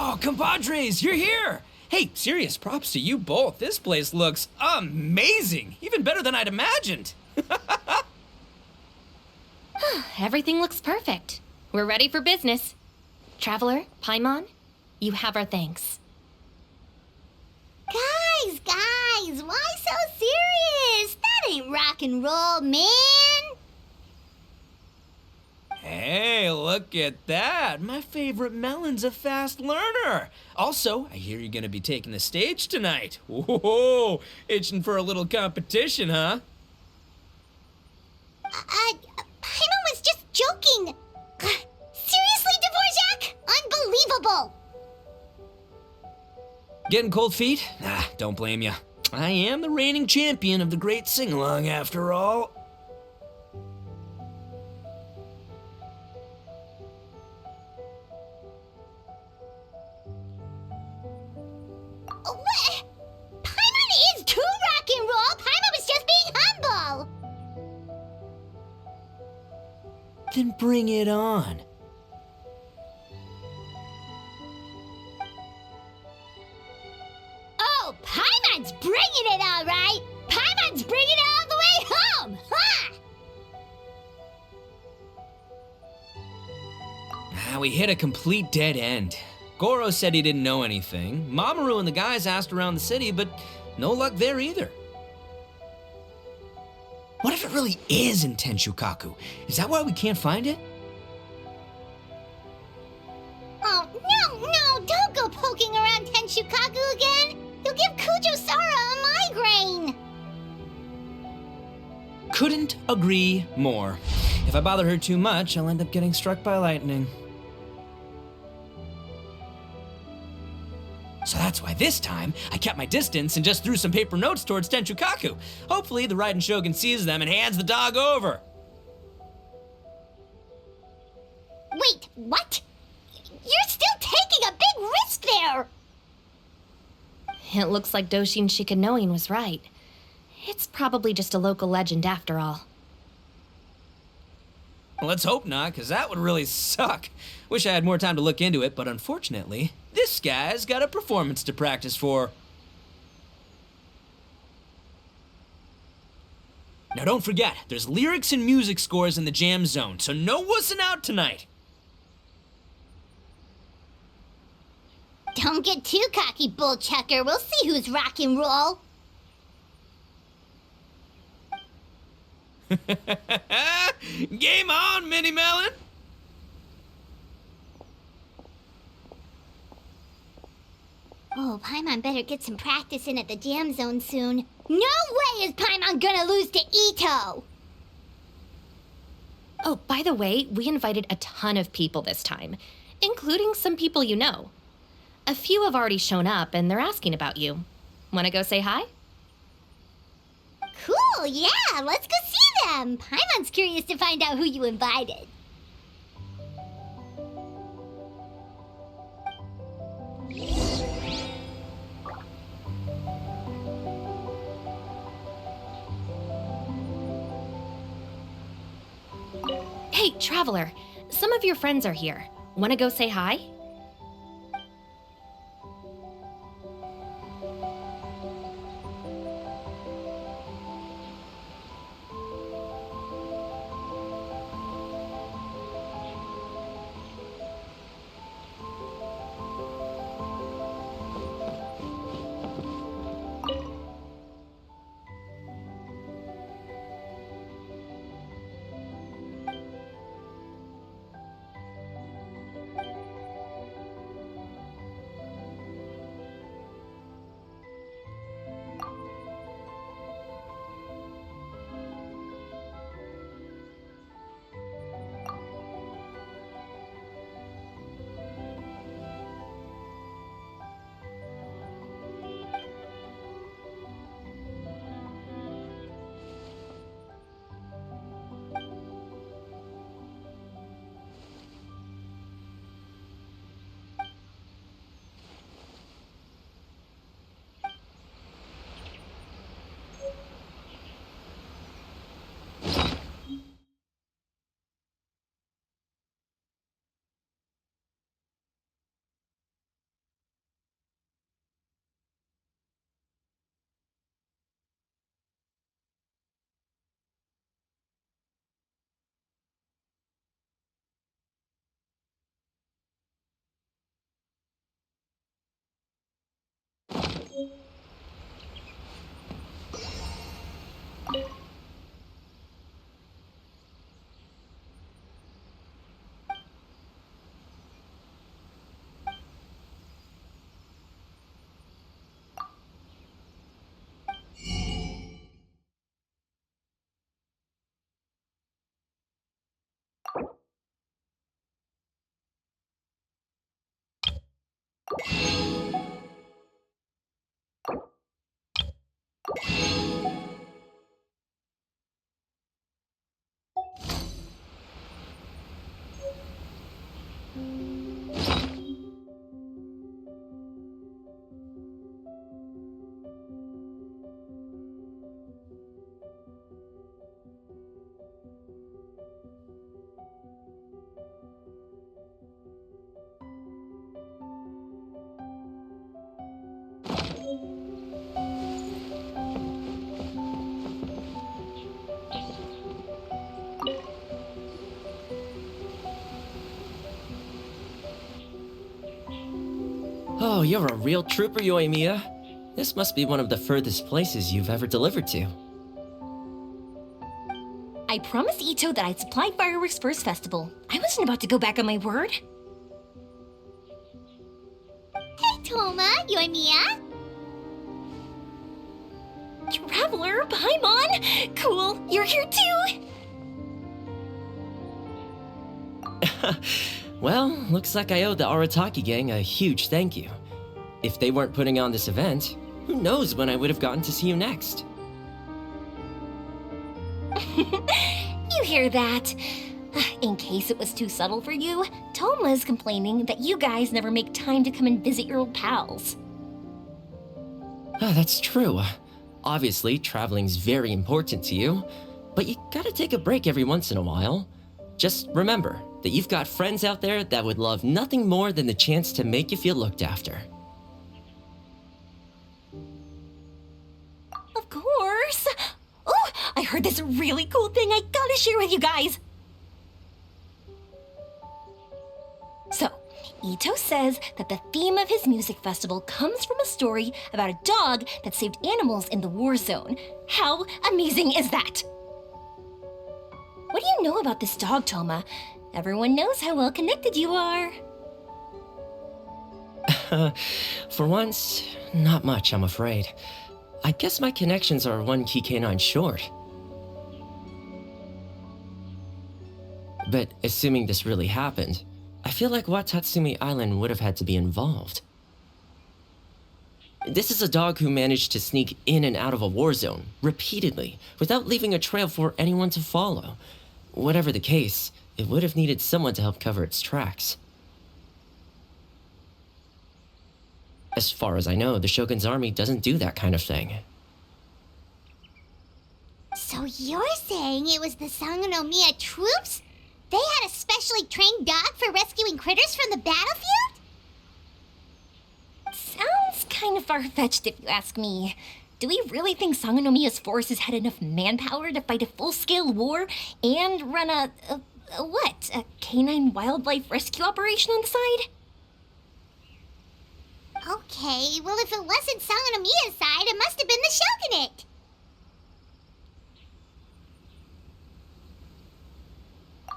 Oh, compadres, you're here! Hey, serious props to you both. This place looks amazing. Even better than I'd imagined. Everything looks perfect. We're ready for business. Traveler, Pаймон, you have our thanks. Guys, why so serious? That ain't rock and roll, man. Hey, look at that. My favorite melon's a fast learner. Also, I hear you're gonna be taking the stage tonight. Whoa, itching for a little competition, huh? Pаймon was just joking. Seriously, Dvorak? Unbelievable. Getting cold feet? Nah, don't blame ya. I am the reigning champion of the great sing-along after all. What? Pаймon is too rock and roll. Pаймon was just being humble. Then bring it on. Oh, Paimon's bringing it all right. Paimon's bringing it all the way home. Ha! We hit a complete dead end. Goro said he didn't know anything. Mamoru and the guys asked around the city, but no luck there either. What if it really is in Tenshukaku? Is that why we can't find it? Oh, no, don't go poking around Tenshukaku again. You'll give Kujo-Sara a migraine. Couldn't agree more. If I bother her too much, I'll end up getting struck by lightning. So that's why this time, I kept my distance and just threw some paper notes towards Tenshukaku. Hopefully, the Raiden Shogun sees them and hands the dog over. Wait, what? You're still taking a big risk there. It looks like Doshin Shikanoin was right. It's probably just a local legend after all. Let's hope not, because that would really suck. Wish I had more time to look into it, but unfortunately, this guy's got a performance to practice for. Now don't forget, there's lyrics and music scores in the jam zone, so no wussing out tonight. Don't get too cocky, bullchucker. We'll see who's rock and roll. Game on, Mini Melon! Oh, Paimon better get some practice in at the jam zone soon. No way is Paimon gonna lose to Ito! Oh, by the way, we invited a ton of people this time, including some people you know. A few have already shown up, and they're asking about you. Wanna go say hi? Cool, yeah, let's go see them. Paimon's curious to find out who you invited. Traveler, some of your friends are here. Wanna go say hi? Oh, you're a real trooper, Yoimiya. This must be one of the furthest places you've ever delivered to. I promised Ito that I'd supply fireworks for his festival. I wasn't about to go back on my word. Hey, Toma, Yoimiya. Traveler, Paimon! Cool, you're here too! Well, looks like I owe the Arataki gang a huge thank you. If they weren't putting on this event, who knows when I would have gotten to see you next. You hear that? In case it was too subtle for you, Toma's complaining that you guys never make time to come and visit your old pals. Ah, that's true. Obviously, traveling's very important to you, but you gotta take a break every once in a while. Just remember that you've got friends out there that would love nothing more than the chance to make you feel looked after. Of course! Oh, I heard this really cool thing I gotta share with you guys! So, Ito says that the theme of his music festival comes from a story about a dog that saved animals in the war zone. How amazing is that? What do you know about this dog, Toma? Everyone knows how well connected you are. For once, not much, I'm afraid. I guess my connections are one key canine short. But assuming this really happened, I feel like Watatsumi Island would have had to be involved. This is a dog who managed to sneak in and out of a war zone, repeatedly, without leaving a trail for anyone to follow. Whatever the case, it would have needed someone to help cover its tracks. As far as I know, the Shogun's army doesn't do that kind of thing. So you're saying it was the Sangonomiya troops? They had a specially trained dog for rescuing critters from the battlefield? Sounds kind of far-fetched if you ask me. Do we really think Sangonomiya's forces had enough manpower to fight a full-scale war and run a canine wildlife rescue operation on the side? Okay, well if it wasn't Sangonomiya's side, it must have been the shogunate.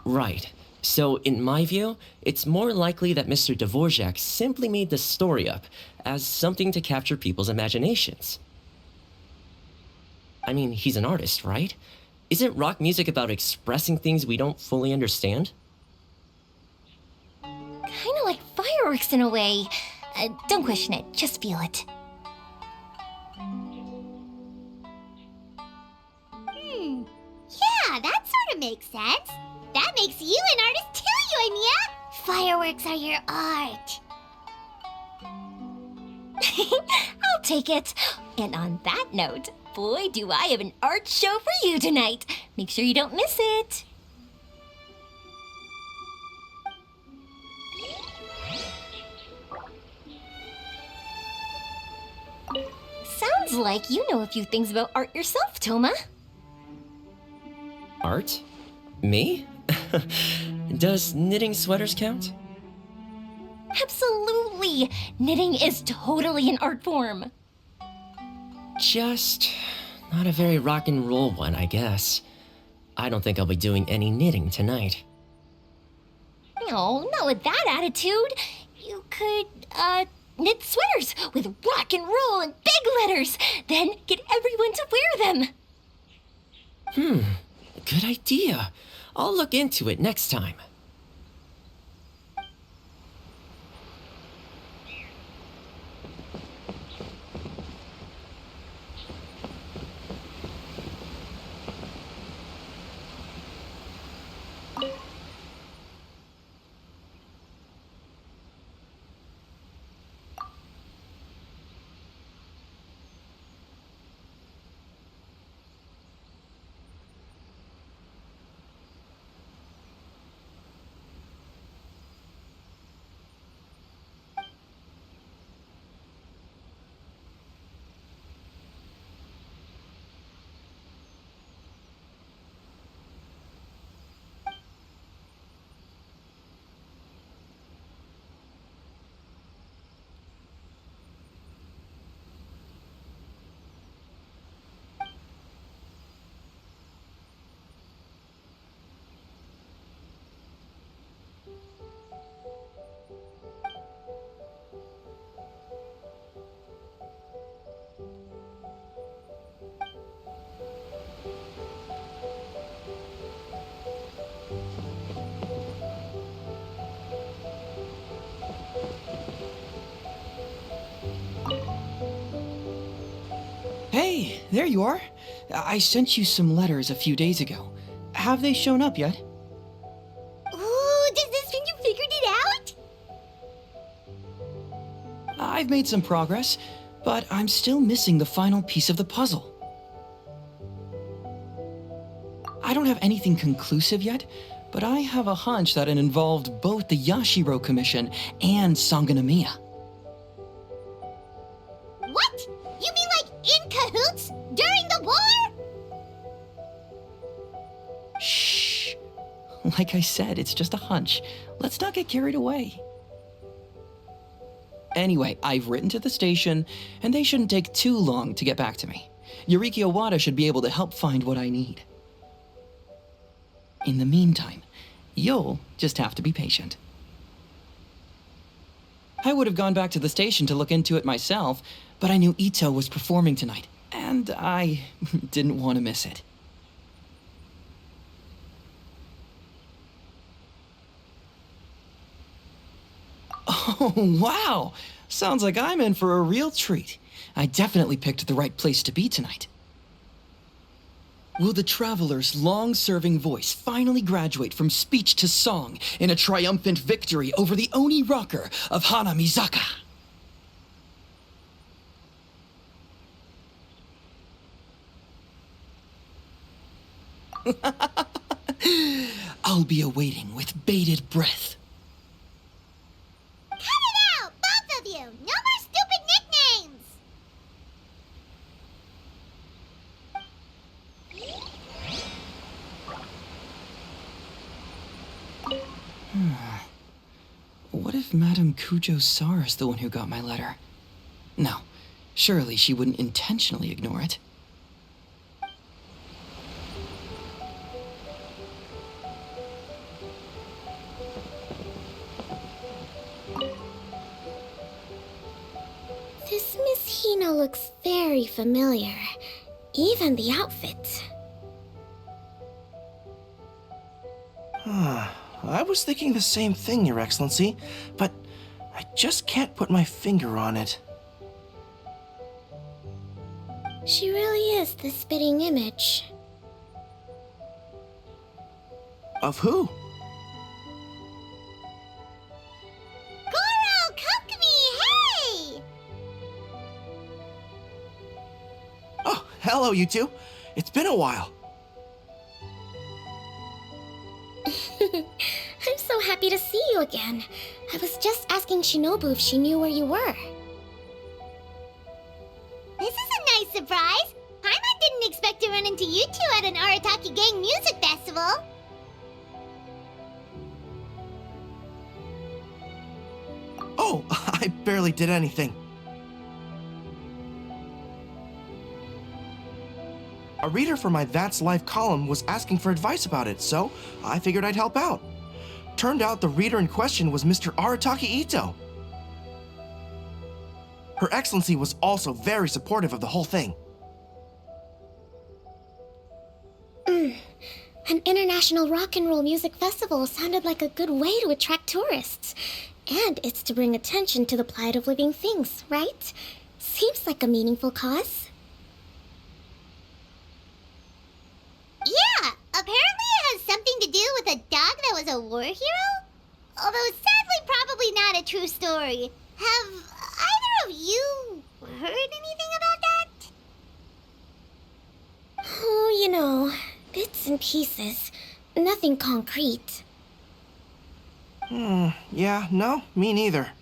Right. So, in my view, it's more likely that Mr. Dvorak simply made the story up as something to capture people's imaginations. I mean, he's an artist, right? Isn't rock music about expressing things we don't fully understand? Kinda like fireworks in a way. Don't question it, just feel it. Yeah, that sort of makes sense. That makes you an artist too, Yoimiya. Fireworks are your art. I'll take it. And on that note, boy, do I have an art show for you tonight. Make sure you don't miss it. Sounds like you know a few things about art yourself, Toma. Art? Me? Does knitting sweaters count? Absolutely! Knitting is totally an art form. Just not a very rock and roll one, I guess. I don't think I'll be doing any knitting tonight. No, not with that attitude. You could, knit sweaters with rock and roll and big letters, then get everyone to wear them. Good idea. I'll look into it next time. Hey, there you are. I sent you some letters a few days ago. Have they shown up yet? Ooh, does this mean you figured it out? I've made some progress, but I'm still missing the final piece of the puzzle. I don't have anything conclusive yet, but I have a hunch that it involved both the Yashiro Commission and Sangonomiya. What? You mean like in cahoots? During the war? Shh. Like I said, it's just a hunch. Let's not get carried away. Anyway, I've written to the station, and they shouldn't take too long to get back to me. Yuriki Owada should be able to help find what I need. In the meantime, you'll just have to be patient. I would have gone back to the station to look into it myself, but I knew Ito was performing tonight, and I didn't want to miss it. Oh, wow! Sounds like I'm in for a real treat. I definitely picked the right place to be tonight. Will the traveler's long-serving voice finally graduate from speech to song in a triumphant victory over the Oni rocker of Hanamizaka? I'll be awaiting with bated breath. Cut it out, both of you! No more stupid nicknames! What if Madame Kujo-Sara is the one who got my letter? No, surely she wouldn't intentionally ignore it. This Miss Hina looks very familiar. Even the outfit. I was thinking the same thing, Your Excellency, but I just can't put my finger on it. She really is the spitting image. Of who? Goro, come to me, hey! Oh, hello, you two. It's been a while. I'm so happy to see you again. I was just asking Shinobu if she knew where you were. This is a nice surprise. Pаймon didn't expect to run into you two at an Arataki Gang music festival. Oh, I barely did anything. A reader for my That's Life column was asking for advice about it, so I figured I'd help out. Turned out the reader in question was Mr. Arataki Itto. Her Excellency was also very supportive of the whole thing. An international rock and roll music festival sounded like a good way to attract tourists. And it's to bring attention to the plight of living things, right? Seems like a meaningful cause. Yeah, apparently it has something to do with a dog that was a war hero? Although sadly probably not a true story. Have either of you heard anything about that? Oh, you know, bits and pieces. Nothing concrete. Yeah, no, me neither.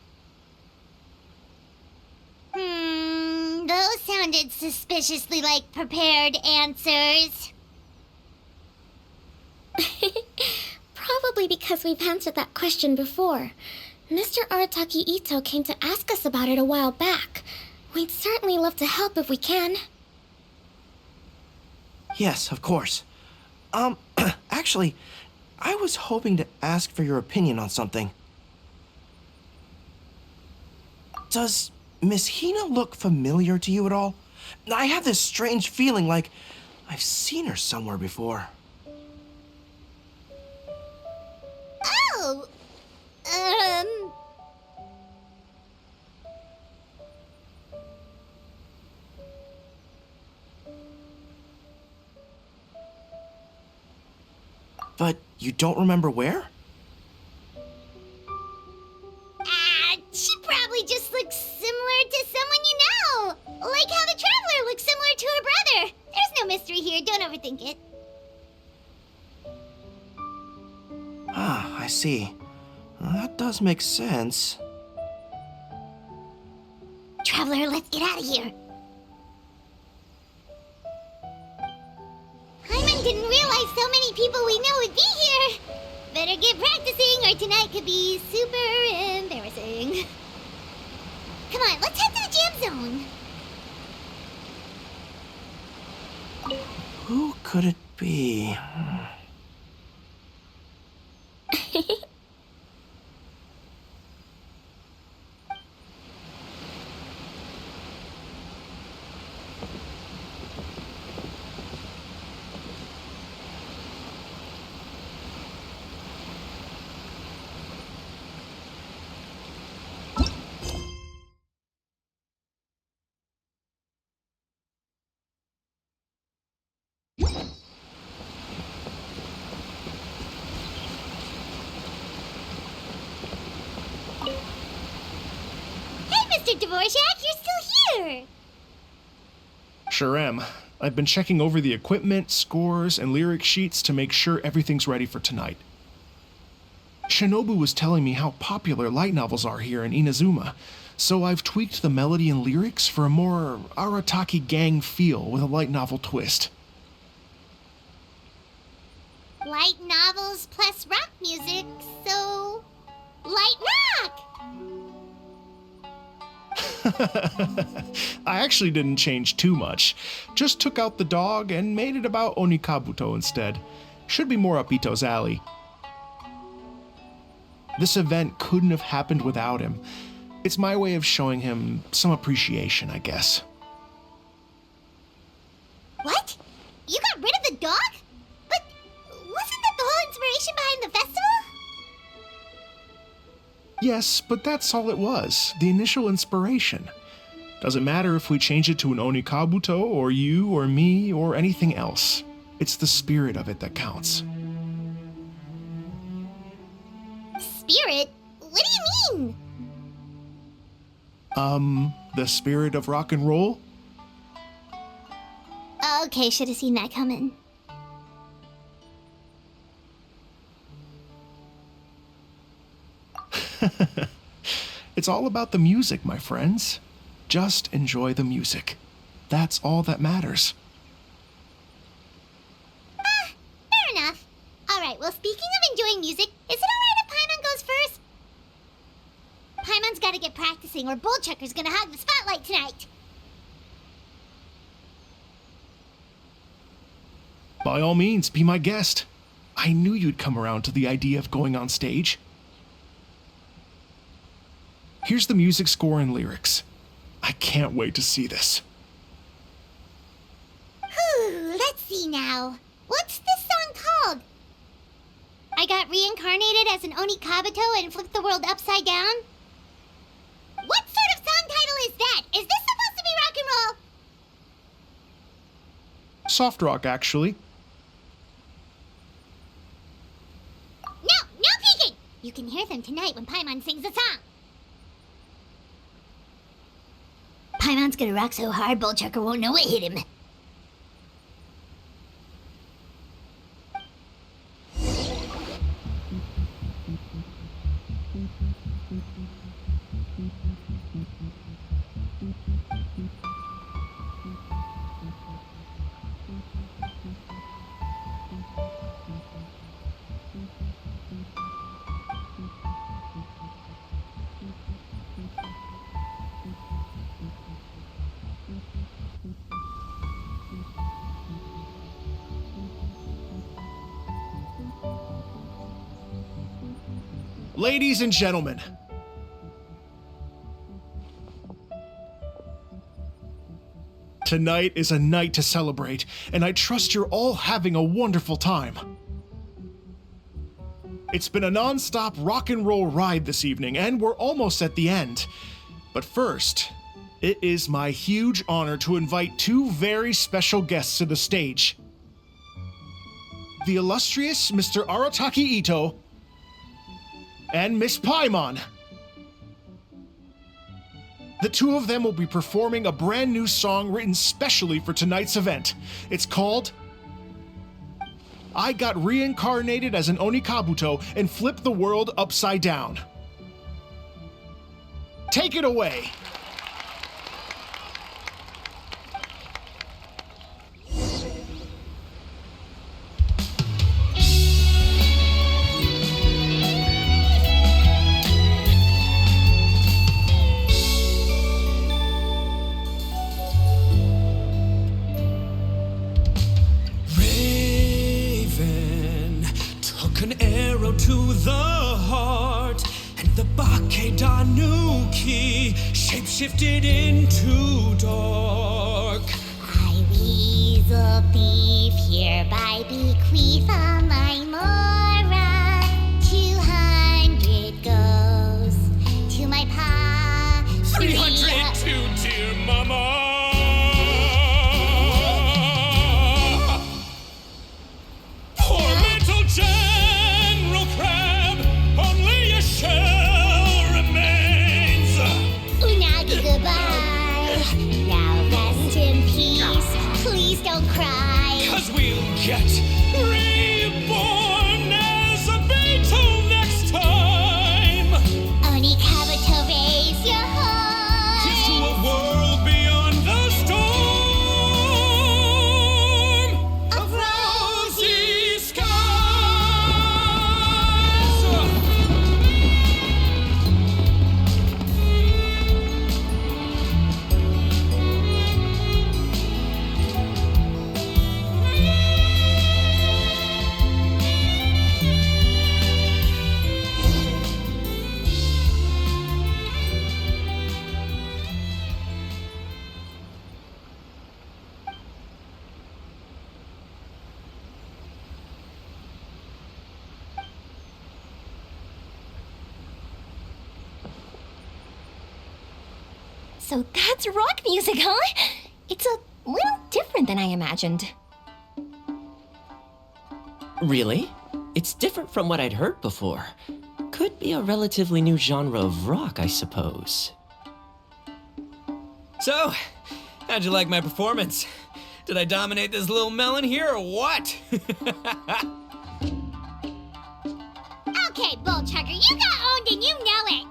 Those sounded suspiciously like prepared answers. Probably because we've answered that question before. Mr. Arataki Itto came to ask us about it a while back. We'd certainly love to help if we can. Yes, of course. Actually, I was hoping to ask for your opinion on something. Does Miss Hina look familiar to you at all? I have this strange feeling like I've seen her somewhere before. Oh! But you don't remember where? She probably just looks similar to someone you know. Like how the Traveler looks similar to her brother. There's no mystery here, don't overthink it. Ah, I see. That does make sense. Traveler, let's get out of here. Pаймon didn't realize so many people we know would be here. Better get practicing or tonight could be super embarrassing. Come on, let's head to the jam zone. Who could it be? Mr. Dvorak, you're still here! Sure am. I've been checking over the equipment, scores, and lyric sheets to make sure everything's ready for tonight. Shinobu was telling me how popular light novels are here in Inazuma, so I've tweaked the melody and lyrics for a more Arataki gang feel with a light novel twist. Light novels plus rock music, so... light rock! I actually didn't change too much. Just took out the dog and made it about Onikabuto instead. Should be more up Ito's alley. This event couldn't have happened without him. It's my way of showing him some appreciation, I guess. What? You got rid of the dog? But wasn't that the whole inspiration behind the festival? Yes, but that's all it was, the initial inspiration. Doesn't matter if we change it to an Onikabuto, or you, or me, or anything else. It's the spirit of it that counts. Spirit? What do you mean? The spirit of rock and roll? Okay, should have seen that coming. It's all about the music, my friends. Just enjoy the music. That's all that matters. Fair enough. Alright, well, speaking of enjoying music, is it alright if Paimon goes first? Paimon's gotta get practicing or Bullchucker's gonna hog the spotlight tonight. By all means, be my guest. I knew you'd come around to the idea of going on stage. Here's the music score and lyrics. I can't wait to see this. Whew, let's see now. What's this song called? I got reincarnated as an Onikabuto and flipped the world upside down? What sort of song title is that? Is this supposed to be rock and roll? Soft rock, actually. No peeking! You can hear them tonight when Paimon sings the song. Paimon's gonna rock so hard, Bullchucker won't know what hit him. Ladies and gentlemen, tonight is a night to celebrate, and I trust you're all having a wonderful time. It's been a non-stop rock and roll ride this evening, and we're almost at the end. But first, it is my huge honor to invite two very special guests to the stage. The illustrious Mr. Arataki Itto and Miss Pаймон. The two of them will be performing a brand new song written specially for tonight's event. It's called I Got Reincarnated as an Onikabuto and Flipped the World Upside Down. Take it away. To the heart, and the Bakedanuki shape-shifted into dark. I weasel thief hereby bequeath all my mora. 200 goes to my pa. 300 to dear mama. Poor little General Crab, only a shell remains. Unagi goodbye. Now rest in peace. Please don't cry. 'Cause we'll get reborn So that's rock music, huh? It's a little different than I imagined. Really? It's different from what I'd heard before. Could be a relatively new genre of rock, I suppose. So, how'd you like my performance? Did I dominate this little melon here or what? Okay, Bullchucker, you got owned and you know it.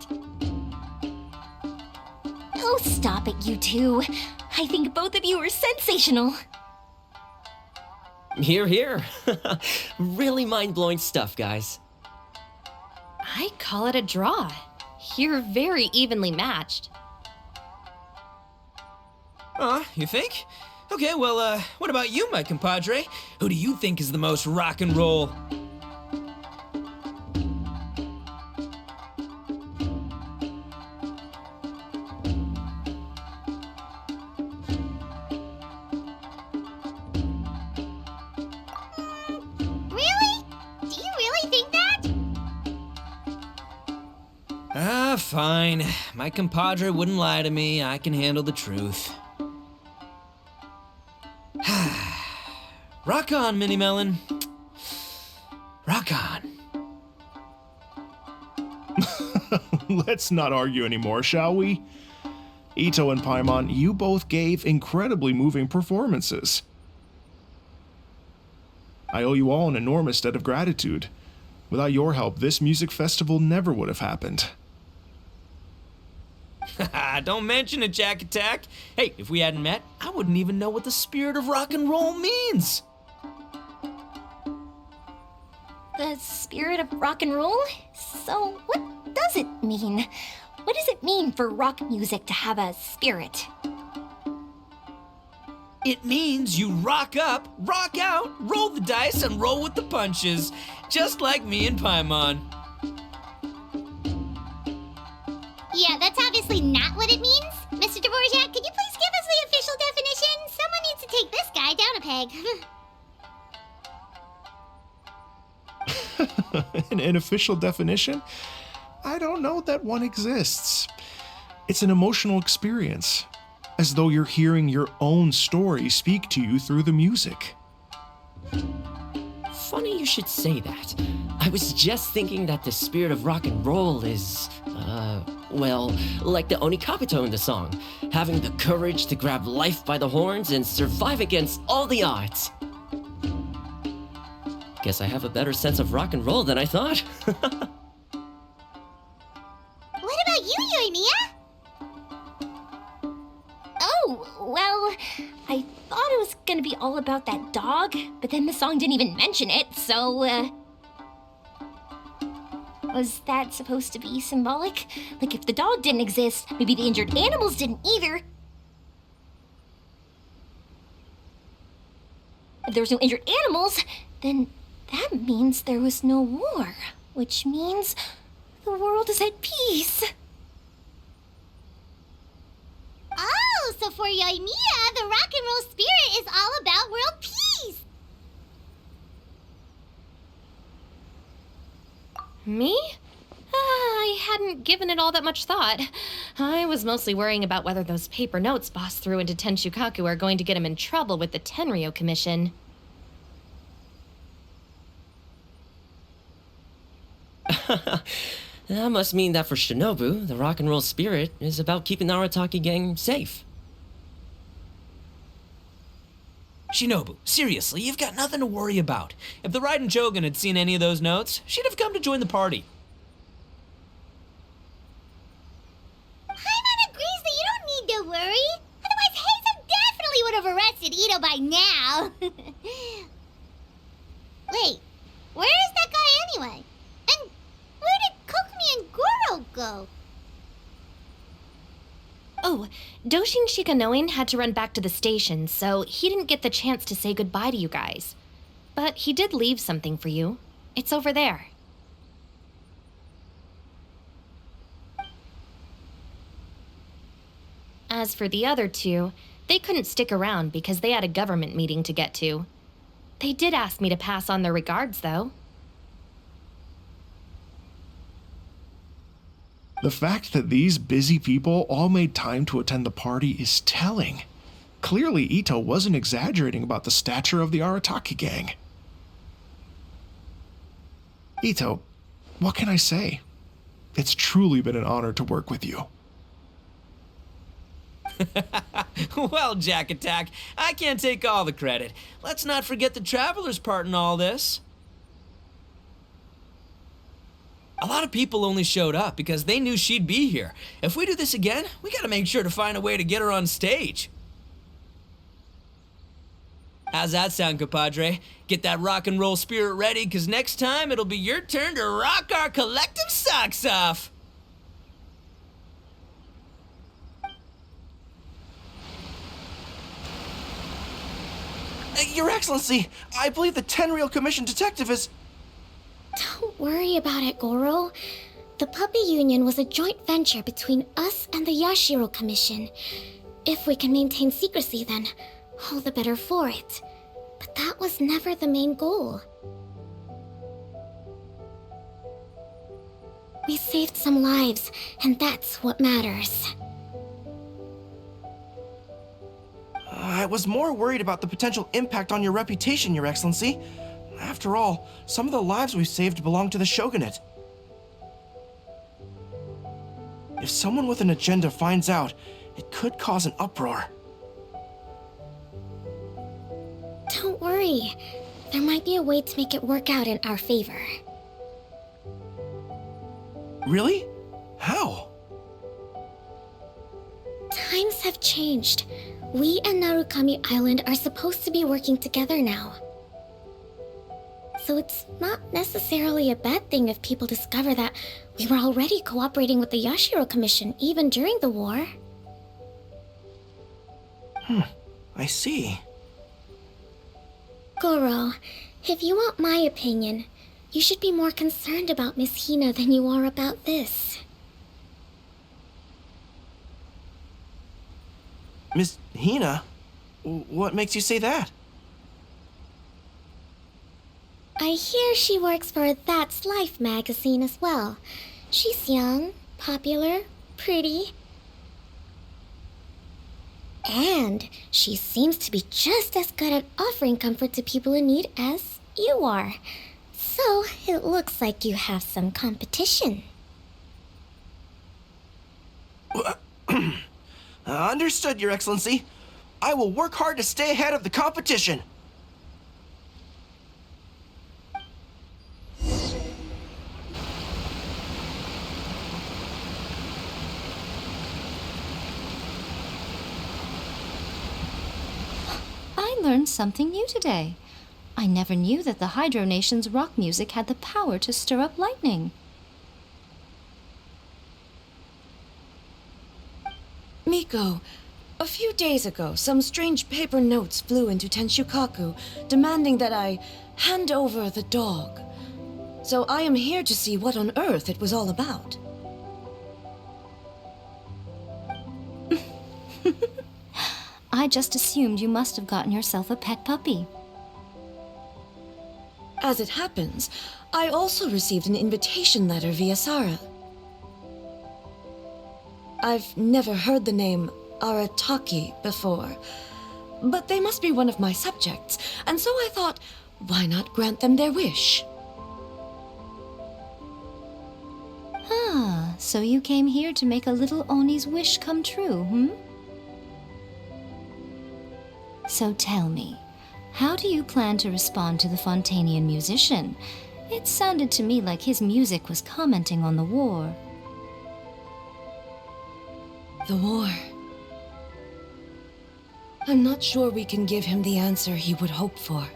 Oh, stop it, you two. I think both of you are sensational. Here, here. Really mind-blowing stuff, guys. I call it a draw. You're very evenly matched. You think? Okay, well, what about you, my compadre? Who do you think is the most rock and roll? Really? Do you really think that? Fine. My compadre wouldn't lie to me. I can handle the truth. Rock on, Mini Melon. Rock on. Let's not argue anymore, shall we? Ito and Paimon, you both gave incredibly moving performances. I owe you all an enormous debt of gratitude. Without your help, this music festival never would have happened. Don't mention it, Jack Attack. Hey, if we hadn't met, I wouldn't even know what the spirit of rock and roll means. The spirit of rock and roll? So, what does it mean? What does it mean for rock music to have a spirit? It means you rock up, rock out, roll the dice, and roll with the punches. Just like me and Paimon. Yeah, that's obviously not what it means. Mr. Dvorak, could you please give us the official definition? Someone needs to take this guy down a peg. An official definition? I don't know that one exists. It's an emotional experience, as though you're hearing your own story speak to you through the music. Funny you should say that. I was just thinking that the spirit of rock and roll is, well, like the Onikapito in the song, having the courage to grab life by the horns and survive against all the odds. Guess I have a better sense of rock and roll than I thought. What about you, Yoimiya? Oh, well, I thought it was gonna be all about that dog, but then the song didn't even mention it, so, was that supposed to be symbolic? Like, if the dog didn't exist, maybe the injured animals didn't either. If there was no injured animals, then that means there was no war, which means the world is at peace. Oh, so for Yoimiya, the rock and roll spirit is all about world peace. Me? I hadn't given it all that much thought. I was mostly worrying about whether those paper notes Boss threw into Tenshukaku are going to get him in trouble with the Tenryo Commission. That must mean that for Shinobu, the rock and roll spirit is about keeping the Arataki gang safe. Shinobu, seriously, you've got nothing to worry about. If the Raiden Shogun had seen any of those notes, she'd have come to join the party. Paimon agrees that you don't need to worry. Otherwise, Heizo definitely would have arrested Ito by now. Wait, where is that guy anyway? And where did Kokumi and Goro go? Oh, Doshin Shikanoin had to run back to the station, so he didn't get the chance to say goodbye to you guys. But he did leave something for you. It's over there. As for the other two, they couldn't stick around because they had a government meeting to get to. They did ask me to pass on their regards, though. The fact that these busy people all made time to attend the party is telling. Clearly, Ito wasn't exaggerating about the stature of the Arataki gang. Ito, what can I say? It's truly been an honor to work with you. Well, Jack Attack, I can't take all the credit. Let's not forget the traveler's part in all this. A lot of people only showed up because they knew she'd be here. If we do this again, we gotta make sure to find a way to get her on stage. How's that sound, compadre? Get that rock and roll spirit ready, because next time it'll be your turn to rock our collective socks off. Your Excellency, I believe the Tenryou Commission detective is... Don't worry about it, Goro. The puppy union was a joint venture between us and the Yashiro Commission. If we can maintain secrecy, then all the better for it. But that was never the main goal. We saved some lives, and that's what matters. I was more worried about the potential impact on your reputation, Your Excellency. After all, some of the lives we've saved belong to the Shogunate. If someone with an agenda finds out, it could cause an uproar. Don't worry. There might be a way to make it work out in our favor. Really? How? Times have changed. We and Narukami Island are supposed to be working together now. So it's not necessarily a bad thing if people discover that we were already cooperating with the Yashiro Commission even during the war. I see. Goro, if you want my opinion, you should be more concerned about Miss Hina than you are about this. Miss Hina? What makes you say that? I hear she works for That's Life magazine as well. She's young, popular, pretty. And she seems to be just as good at offering comfort to people in need as you are. So it looks like you have some competition. Understood, Your Excellency. I will work hard to stay ahead of the competition. I learned something new today. I never knew that the Hydro Nation's rock music had the power to stir up lightning. Miko, a few days ago, some strange paper notes flew into Tenshukaku, demanding that I hand over the dog. So I am here to see what on earth it was all about. I just assumed you must have gotten yourself a pet puppy. As it happens, I also received an invitation letter via Sara. I've never heard the name Arataki before, but they must be one of my subjects, and so I thought, why not grant them their wish? Ah, so you came here to make a little Oni's wish come true, hmm? So tell me, how do you plan to respond to the Fontanian musician? It sounded to me like his music was commenting on the war. The war. I'm not sure we can give him the answer he would hope for.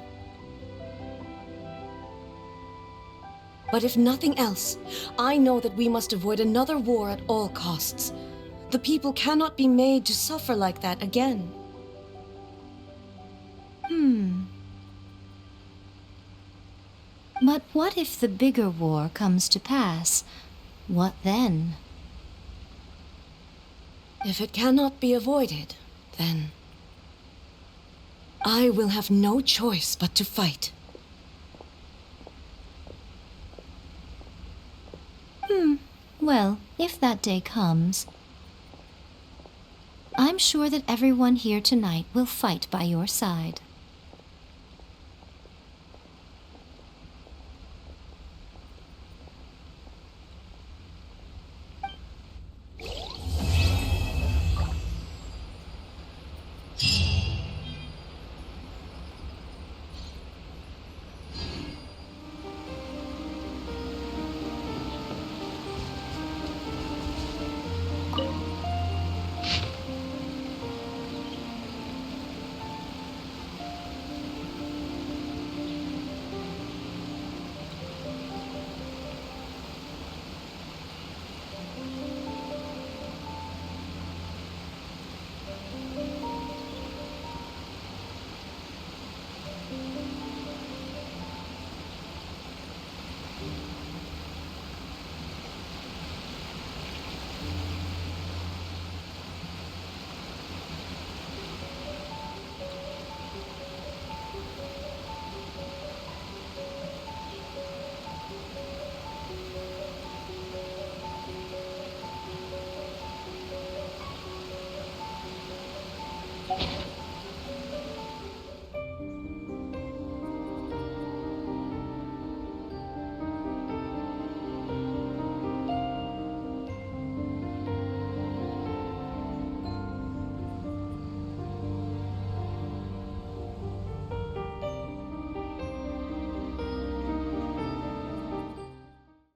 But if nothing else, I know that we must avoid another war at all costs. The people cannot be made to suffer like that again. But what if the bigger war comes to pass? What then? If it cannot be avoided, then I will have no choice but to fight. Well, if that day comes, I'm sure that everyone here tonight will fight by your side.